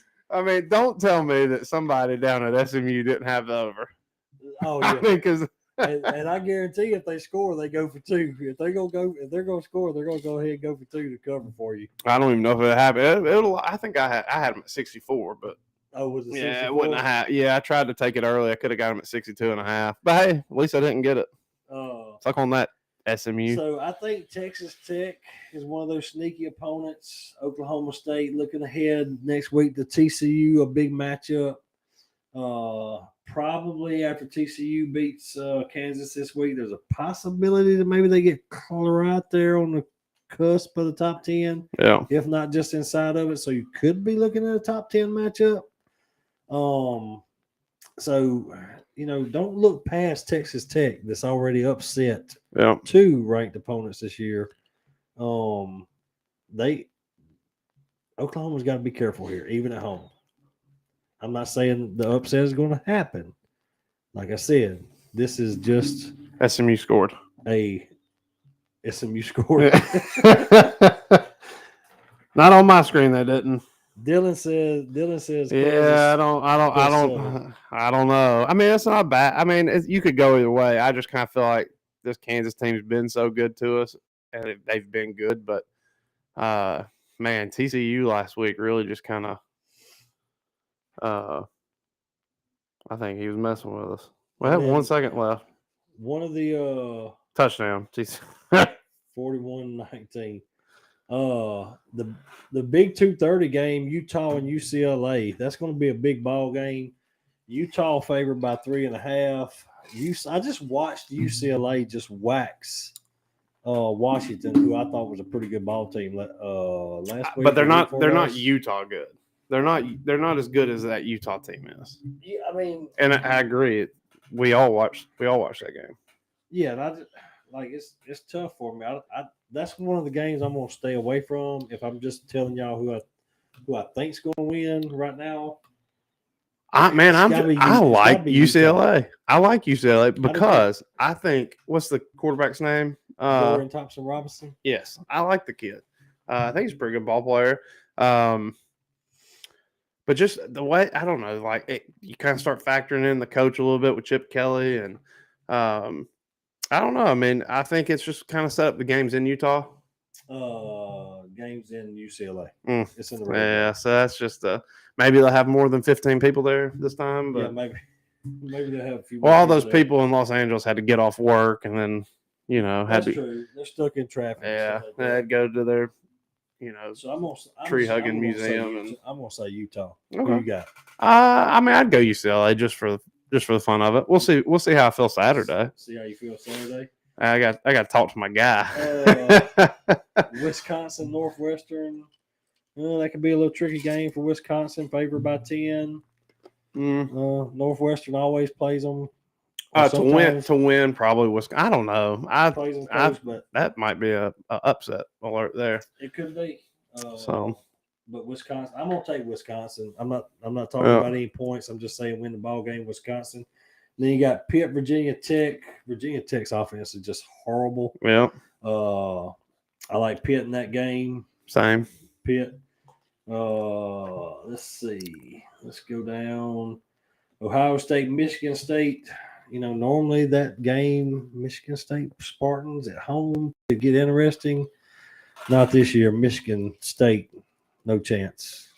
Don't tell me that somebody down at SMU didn't have the over. Oh yeah. Because and I guarantee if they score, they go for 2. If they're gonna score, they're gonna go ahead and go for 2 to cover for you. I don't even know if it happened. I think I had them at 64, but was it 64? Yeah, it wouldn't have. Yeah, I tried to take it early. I could have got them at 62.5. But hey, at least I didn't get it. Suck on that, SMU. So I think Texas Tech is one of those sneaky opponents. Oklahoma State looking ahead next week to TCU, a big matchup. Probably after TCU beats Kansas this week, there's a possibility that maybe they get right there on the cusp of the top 10. Yeah. If not just inside of it. So you could be looking at a top 10 matchup. So, don't look past Texas Tech that's already upset 2 ranked opponents this year. Oklahoma's got to be careful here, even at home. I'm not saying the upset is going to happen. Like I said, this is just SMU scored. a SMU scored. Not on my screen, they didn't. Dylan says. Yeah, Kansas, I don't know. I mean, it's not bad. I mean, you could go either way. I just kind of feel like this Kansas team's been so good to us, and they've been good. But man, TCU last week really just kind of. I think he was messing with us. We have 1 second left. One of the touchdown. 41-19. The big 2:30 game, Utah and UCLA. That's going to be a big ball game. Utah favored by 3.5. I just watched UCLA just wax Washington, who I thought was a pretty good ball team last week. But they're not Utah good. They're not as good as that Utah team is. Yeah, I mean, and I agree. We all watched that game. Yeah, and it's tough for me. I that's one of the games I'm gonna stay away from. If I'm just telling y'all who I think's gonna win right now. I like UCLA. Utah. I like UCLA because I think what's the quarterback's name? Dorian Thompson-Robinson. Yes, I like the kid. I think he's a pretty good ball player. But just the way, I don't know, you kind of start factoring in the coach a little bit with Chip Kelly, and I don't know. I mean, I think it's just kind of set up the games in Utah. Games in UCLA. It's in the road. So that's just maybe they'll have more than 15 people there this time. But yeah, maybe they'll have a few. Well, all those people in Los Angeles had to get off work, and then that's true. They're stuck in traffic. Yeah, they had to go to their. So I'm tree hugging museum, I'm gonna say Utah. Okay. Who you got? I mean, I'd go UCLA just for the fun of it. We'll see. We'll see how I feel Saturday. See how you feel Saturday. I got to talk to my guy. Wisconsin, Northwestern. That could be a little tricky game for Wisconsin. Favored by 10. Northwestern always plays them. To win, probably Wisconsin. I don't know. But that might be a upset alert there. It could be. But Wisconsin, I'm gonna take Wisconsin. I'm not talking about any points. I'm just saying win the ball game, Wisconsin. And then you got Pitt, Virginia Tech. Virginia Tech's offense is just horrible. Yeah. I like Pitt in that game. Same. Pitt. Let's see. Let's go down. Ohio State, Michigan State. Normally that game, Michigan State Spartans at home to get interesting. Not this year. Michigan State, no chance.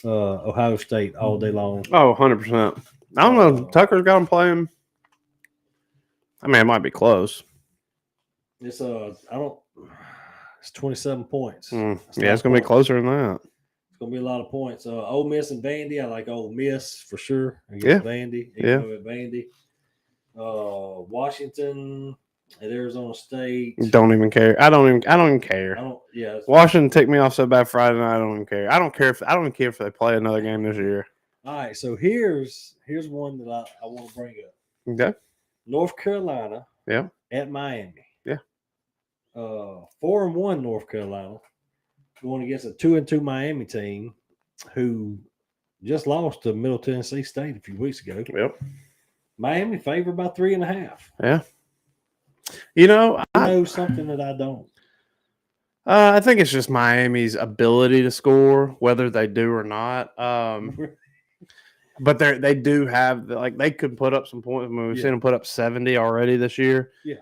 Ohio State all day long. Oh, 100%. I don't know. Tucker's got them playing. I mean, it might be close. It's 27 points. Yeah, it's gonna be closer than that. It's gonna be a lot of points. Ole Miss and Vandy. I like Ole Miss for sure. Vandy. Vandy. Washington and Arizona State. Don't even care. I don't even care. Washington ticked me off so bad Friday night. I don't even care. I don't care if they play another game this year. All right, so here's one that I want to bring up. Okay. North Carolina. Yeah. At Miami. Yeah. 4-1 North Carolina going against a 2-2 Miami team who just lost to Middle Tennessee State a few weeks ago. Yep. Miami favored by 3.5. Yeah. I know something that I don't. I think it's just Miami's ability to score, whether they do or not. But they do have they could put up some points. I mean, we've seen them put up 70 already this year. Yeah.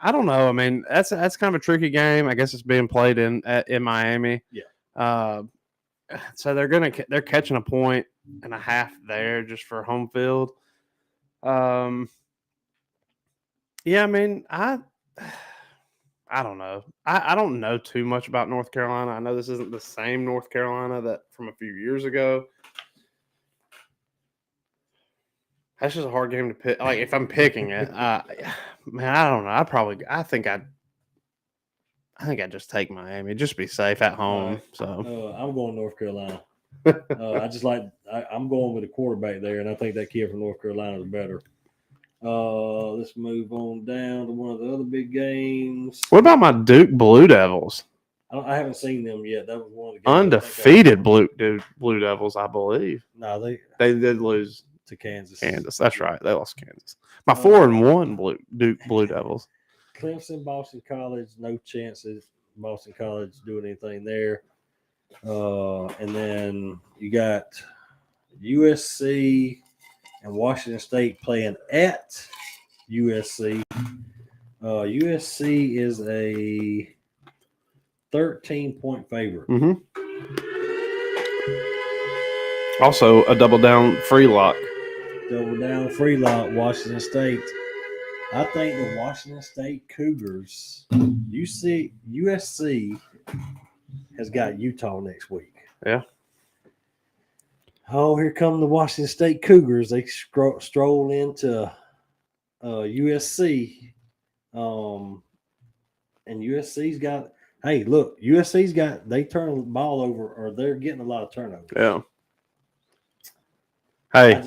I don't know. I mean, that's kind of a tricky game. I guess it's being played in Miami. Yeah. So they're catching a point and a half there just for home field. Yeah, I mean, I don't know. I don't know too much about North Carolina. I know this isn't the same North Carolina that from a few years ago. That's just a hard game to pick. Like if I'm picking it, man, I don't know. I think I'd just take Miami, just be safe at home. Right. So I'm going North Carolina. I'm going with the quarterback there, and I think that kid from North Carolina is better. Let's move on down to one of the other big games. What about my Duke Blue Devils? I haven't seen them yet. That was one of the games undefeated Blue Devils, I believe. No, they did lose to Kansas. That's right. They lost Kansas. My 4-1 Duke Blue Devils. Clemson, Boston College, no chances. Boston College doing anything there. And then you got USC and Washington State playing at USC. USC is a 13-point favorite. Mm-hmm. Also, a double down free lock. Double down free lock, Washington State. I think the Washington State Cougars, USC has got Utah next week. Yeah. Oh, here come the Washington State Cougars. They stroll into USC. And USC's got, hey, look, they turn the ball over, or they're getting a lot of turnovers. Yeah. Hey,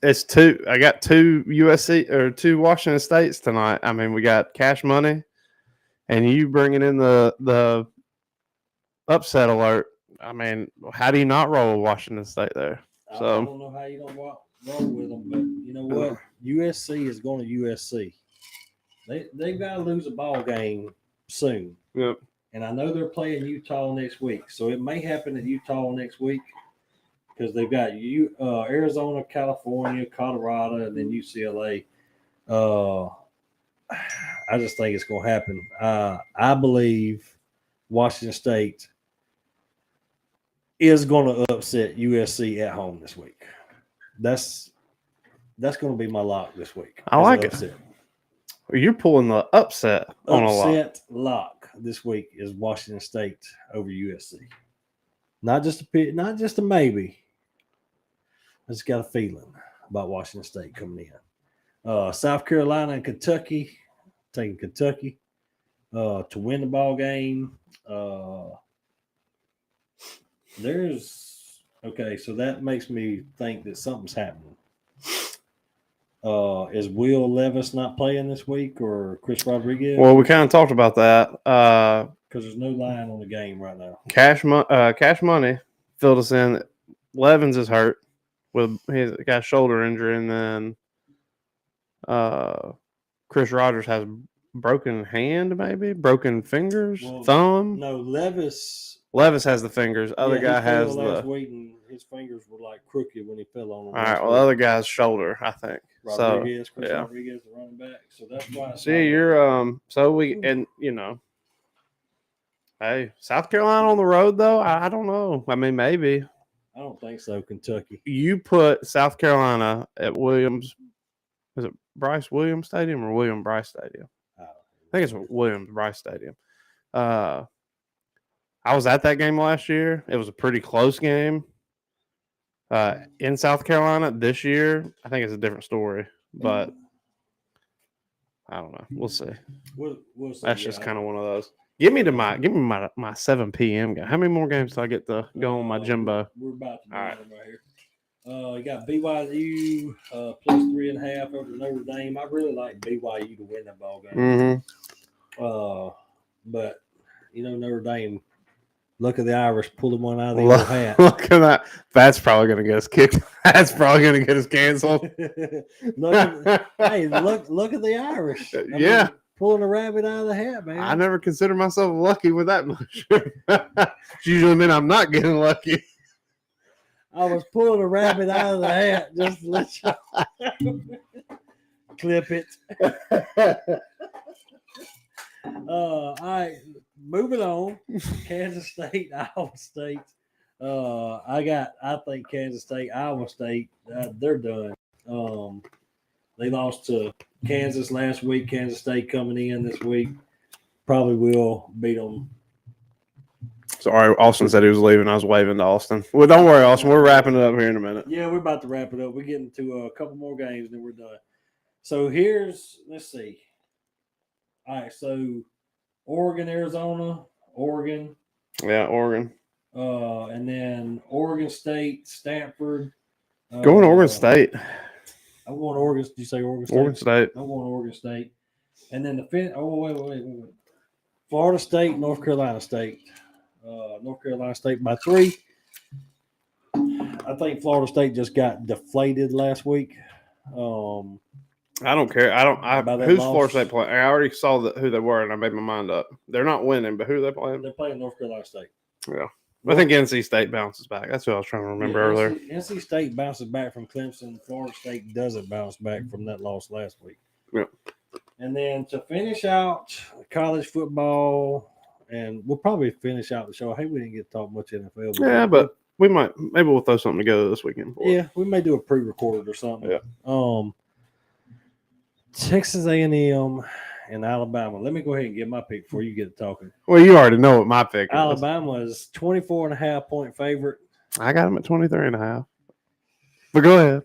it's two. I got two USC or two Washington States tonight. I mean, we got Cash Money, and you bringing in the upset alert. I mean, how do you not roll with Washington State there? I don't know how you don't roll with them, but you know what? USC is going to USC. They've got to lose a ball game soon. Yep. And I know they're playing Utah next week, so it may happen at Utah next week because they've got Arizona, California, Colorado, and then UCLA. I just think it's going to happen. I believe Washington State is going to upset USC at home this week. That's going to be my lock this week. I like it. You're pulling the upset on a lock. Upset lock this week is Washington State over USC. Not just a maybe. I just got a feeling about Washington State coming in. South Carolina and Kentucky, taking Kentucky to win the ball game. So that makes me think that something's happening. Is Will Levis not playing this week, or Chris Rodriguez? Well, we kind of talked about that. Because there's no line on the game right now. Cash Money filled us in. Levins is hurt. He's got a shoulder injury, and then Chris Rogers has broken hand, maybe broken fingers, thumb. No, Levis has the fingers. Other guy has last week, and his fingers were like crooked when he fell on them. All right. Well, the other guy's shoulder, I think. Rodriguez, Rodriguez, the running back. So that's why. See, you're So we hey, South Carolina on the road though. I don't know. I mean, maybe. I don't think so. Kentucky. You put South Carolina at Williams. Is it Bryce Williams Stadium or William Bryce Stadium? I think it's Williams Bryce Stadium. I was at that game last year. It was a pretty close game. In South Carolina this year, I think it's a different story, but I don't know. We'll see. We'll see. That's just kind of one of those. Give me my 7 p.m. game. How many more games do I get to go on my Jimbo? We're about to do right here. You got BYU plus 3.5 over Notre Dame. I really like BYU to win that ball game. Mm-hmm. But Notre Dame. Look at the Irish pulling one out of the old hat. Look at that. That's probably going to get us kicked. That's probably going to get us canceled. look at the Irish. I mean, pulling a rabbit out of the hat, man. I never consider myself lucky with that much. Usually mean I'm not getting lucky. I was pulling a rabbit out of the hat just to let you clip it. All right, moving on. Kansas State, Iowa State. I think Kansas State, Iowa State, they're done. They lost to Kansas last week. Kansas State coming in this week probably will beat them. Sorry, Austin said he was leaving. I was waving to Austin. Well, don't worry, Austin. We're wrapping it up here in a minute. Yeah, we're about to wrap it up. We're getting to a couple more games, and then we're done. So let's see. All right, so Oregon, Arizona, Oregon. Yeah, Oregon. And then Oregon State, Stanford. Going to Oregon State. I'm going to Oregon. Did you say Oregon State? Oregon State. I'm going to Oregon State. And then wait. Florida State, North Carolina State. North Carolina State by 3. I think Florida State just got deflated last week. I don't care. Who's Florida loss? State playing? I already saw who they were, and I made my mind up. They're not winning, but who are they playing? They're playing North Carolina State. Yeah. I think NC State bounces back. That's what I was trying to remember earlier. NC State bounces back from Clemson. Florida State doesn't bounce back from that loss last week. Yeah. And then to finish out college football, and we'll probably finish out the show. Hey, we didn't get to talk much NFL. But we might. Maybe we'll throw something together this weekend. Yeah, we may do a pre-recorded or something. Yeah. Texas A&M and Alabama. Let me go ahead and get my pick before you get talking. Well, you already know what my pick is. Alabama is 24.5 point favorite. I got them at 23.5. But go ahead.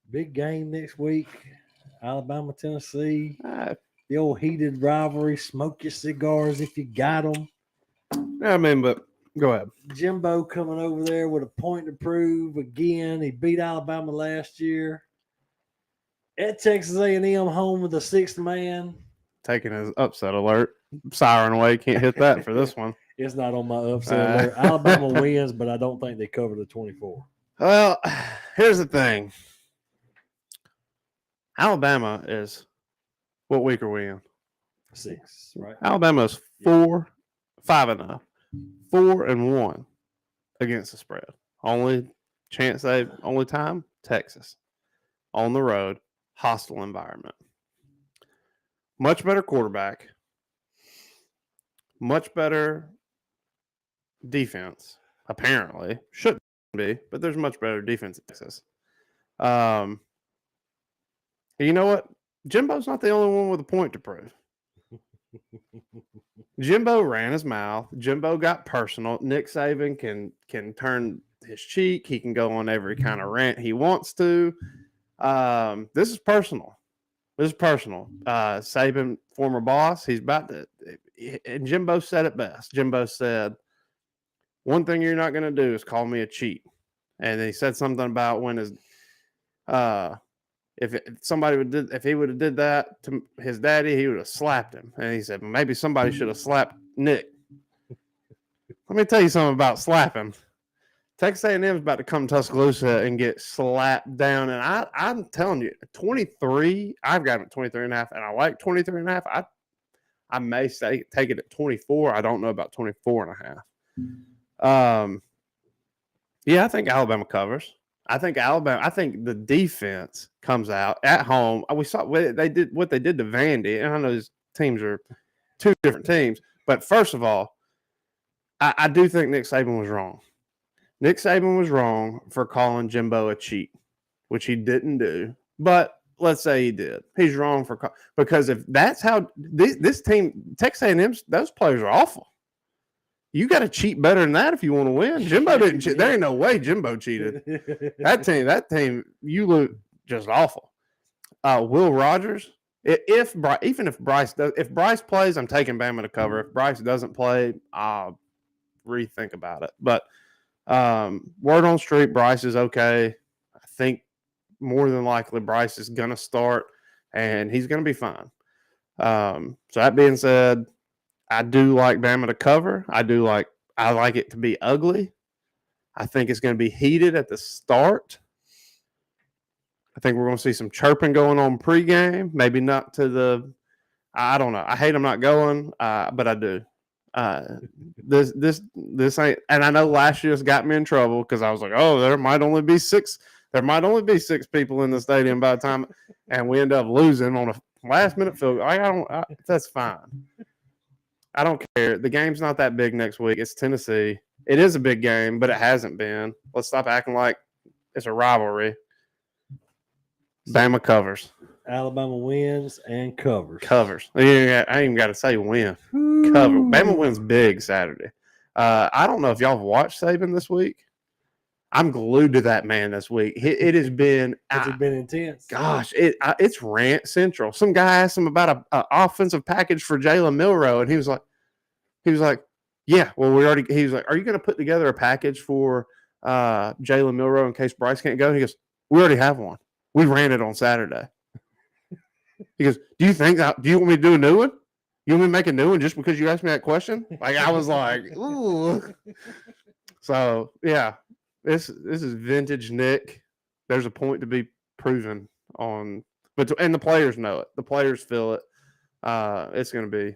Big game next week. Alabama, Tennessee. The old heated rivalry. Smoke your cigars if you got them. I mean, but go ahead. Jimbo coming over there with a point to prove again. He beat Alabama last year. At Texas A&M, home with the sixth man. Taking his upset alert. Siren away. Can't hit that for this one. It's not on my upset alert. Alabama wins, but I don't think they cover the 24. Well, here's the thing. Alabama is, what week are we in? 6, right? Alabama is 5-0, 4-1 against the spread. Only time, Texas. On the road, hostile environment. Much better quarterback. Much better defense, apparently. Shouldn't be, but there's much better defense in Texas. You know what? Jimbo's not the only one with a point to prove. Jimbo ran his mouth. Jimbo got personal. Nick Saban can turn his cheek. He can go on every kind of rant he wants to. This is personal. Saban, former boss, he's about to – and Jimbo said it best. Jimbo said, one thing you're not going to do is call me a cheat. And he said something about when his if he would have did that to his daddy, he would have slapped him. And he said, maybe somebody should have slapped Nick. Let me tell you something about slapping. Texas A&M is about to come to Tuscaloosa and get slapped down. And I'm telling you, 23, I've got it at 23.5, and I like 23.5. I may take it at 24. I don't know about 24.5. Yeah, I think Alabama covers. I think the defense comes out at home. We saw what they did to Vandy, and I know these teams are two different teams. But first of all, I do think Nick Saban was wrong. Nick Saban was wrong for calling Jimbo a cheat, which he didn't do. But let's say he did. He's wrong because if that's how this team, Texas A&M, those players are awful. You got to cheat better than that if you want to win. Jimbo didn't cheat. There ain't no way Jimbo cheated. That team, you look just awful. Will Rogers, if Bryce plays, I'm taking Bama to cover. If Bryce doesn't play, I'll rethink about it. But word on street, Bryce is okay. I think more than likely Bryce is going to start, and he's going to be fine. So that being said, I do like Bama to cover. I like it to be ugly. I think it's going to be heated at the start. I think we're going to see some chirping going on pregame. Maybe not to the – I don't know. I hate them not going, but I do. This ain't – and I know last year's got me in trouble because I was like, oh, there might only be six people in the stadium by the time – and we end up losing on a last-minute field goal. That's fine. I don't care. The game's not that big next week. It's Tennessee. It is a big game, but it hasn't been. Let's stop acting like it's a rivalry. Bama covers. Alabama wins and covers. I ain't even got to say win. Cover. Bama wins big Saturday. I don't know if y'all have watched Saban this week. I'm glued to that man this week. It has been. Has it been intense? Gosh, it's rant central. Some guy asked him about an offensive package for Jalen Milroe, and he was like, yeah. Well, he was like, are you going to put together a package for Jalen Milroe in case Bryce can't go? And he goes, we already have one. We ran it on Saturday. He goes, do you want me to do a new one? You want me to make a new one just because you asked me that question? Like, I was like, ooh. So, yeah, this is vintage Nick. There's a point to be proven but and the players know it. The players feel it. It's going to be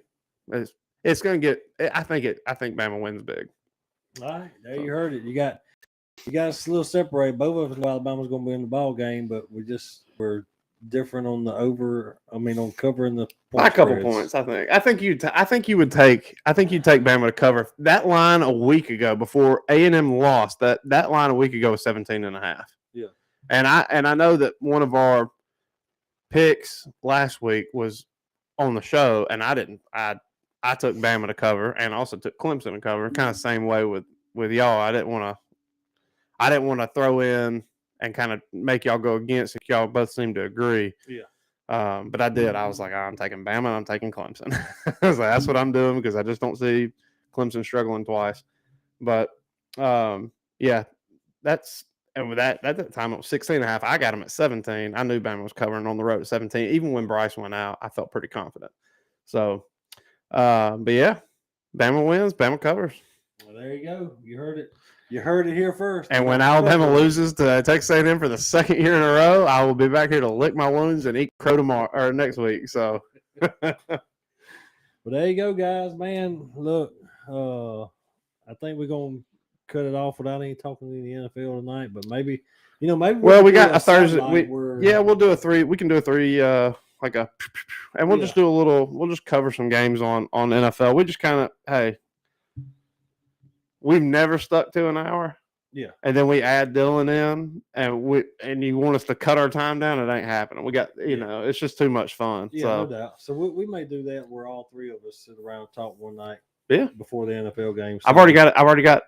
it's going to get. I think Bama wins big. All right, there you heard it. You got us a little separated. Both of us knew Alabama's going to be in the ball game, but we're different on the on covering the by a couple points. I think you'd take Bama to cover. That line a week ago before A&M lost, that line a week ago was 17.5. Yeah. And I know that one of our picks last week was on the show, and I took Bama to cover and also took Clemson to cover. Kind of same way with y'all. I didn't want to throw in and kind of make y'all go against if y'all both seem to agree. Yeah. But I did. I was like, I'm taking Bama and I'm taking Clemson. I was like, that's what I'm doing because I just don't see Clemson struggling twice. But yeah, and with that at the time it was 16.5. I got them at 17. I knew Bama was covering on the road at 17. Even when Bryce went out, I felt pretty confident. So, but yeah, Bama wins. Bama covers. Well, there you go. You heard it. You heard it here first. And when Alabama loses to Texas A&M for the second year in a row, I will be back here to lick my wounds and eat crow tomorrow or next week. So, well, there you go, guys. Man, look, I think we're gonna cut it off without any talking to the NFL tonight. But maybe. Well, we got a Thursday. We'll do a 3. We can do a 3. And we'll just do a little. We'll just cover some games on NFL. We just kind of we've never stuck to an hour. Yeah. And then we add Dylan in and you want us to cut our time down, it ain't happening. We got it's just too much fun. Yeah, so. No doubt. So we may do that where all three of us sit around and talk one night. Yeah. Before the NFL game. I've already got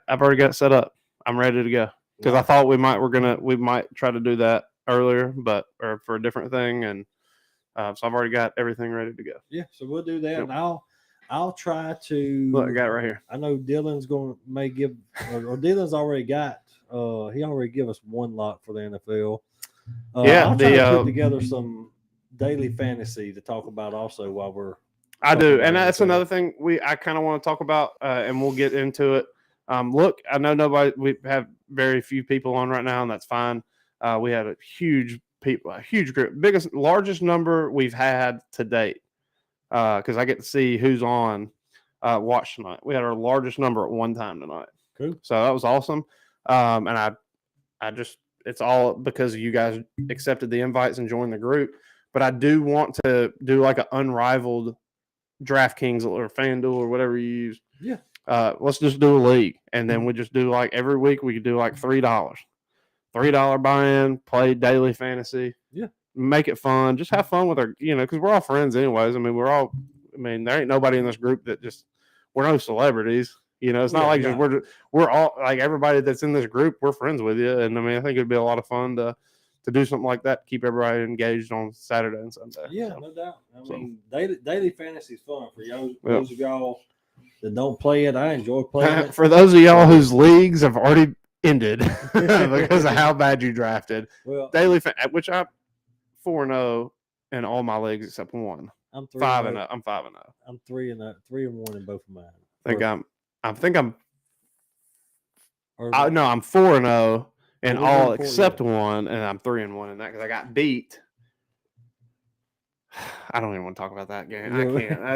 it set up. I'm ready to go. Because I thought we might try to do that earlier, or for a different thing. And so I've already got everything ready to go. Yeah, so we'll do that. Yep. And I'll try to look. I got it right here. I know Dylan's may give, or Dylan's already got. He already give us one lock for the NFL. I'll try to put together some daily fantasy to talk about also while we're. I do, and that's another thing I kind of want to talk about, and we'll get into it. Look, I know we have very few people on right now, and that's fine. We had a huge group, largest number we've had to date. Because I get to see who's on watch tonight. We had our largest number at one time tonight. Cool. So that was awesome. And I just it's all because you guys accepted the invites and joined the group. But I do want to do like an Unrivaled DraftKings or FanDuel or whatever you use. Yeah. Let's just do a league, and then we just do like every week we could do like $3 buy-in, play daily fantasy. Yeah. Make it fun. Just have fun with our, because we're all friends anyways. There ain't nobody in this group that we're no celebrities. It's not we're all like everybody that's in this group, we're friends with you. And I think it'd be a lot of fun to do something like that, keep everybody engaged on Saturday and Sunday. Yeah, no doubt. Daily fantasy is fun for y'all. Those of y'all that don't play it, I enjoy playing it. For those of y'all whose leagues have already ended because of how bad you drafted, daily which I'm 4-0 in all my leagues except one. I'm 5-0. I'm 5-0. I'm 3-1 in both of mine. I'm 4-0 in all except one, and I'm 3-1 in that because I got beat. I don't even want to talk about that game. I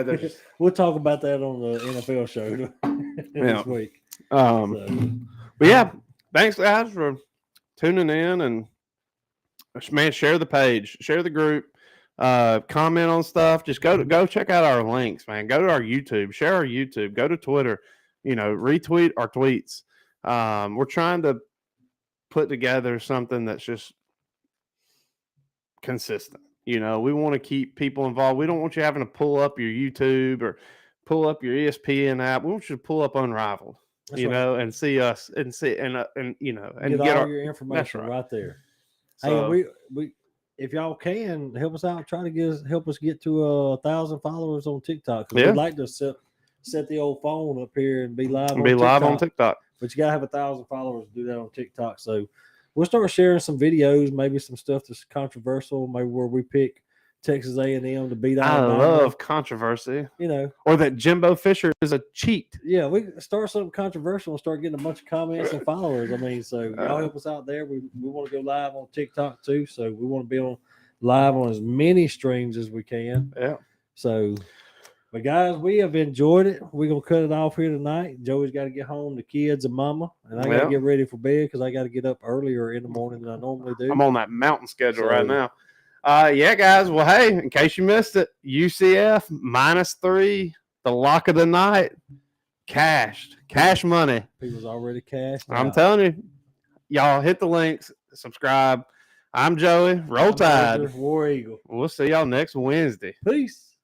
can't. We'll talk about that on the NFL show this week. But yeah, thanks guys for tuning in, and man, share the page, share the group, comment on stuff. Just go check out our links, man. Go to our YouTube, share our YouTube, go to Twitter, retweet our tweets. We're trying to put together something that's just consistent. We want to keep people involved. We don't want you having to pull up your YouTube or pull up your ESPN app. We want you to pull up Unrivaled, and see us and get all your information right there. So, hey, we if y'all can help us out, try to help us get to 1,000 followers on TikTok. We'd like to set the old phone up here and be live. On TikTok. But you gotta have 1,000 followers to do that on TikTok. So we'll start sharing some videos, maybe some stuff that's controversial, maybe where we pick Texas A&M to beat Alabama. I love controversy. Or that Jimbo Fisher is a cheat. Yeah, we start something controversial and start getting a bunch of comments and followers. So y'all help us out there. We want to go live on TikTok too. So we want to be on live on as many streams as we can. Yeah. So, but guys, we have enjoyed it. We're gonna cut it off here tonight. Joey's got to get home to kids and mama, and I got to Yep. get ready for bed because I got to get up earlier in the morning than I normally do. I'm on that mountain schedule right now. Yeah, guys. Well, hey, in case you missed it, UCF -3, the lock of the night, cash money. People's already cashed. I'm telling you, y'all hit the links, subscribe. I'm Joey. Roll Tide. War Eagle. We'll see y'all next Wednesday. Peace.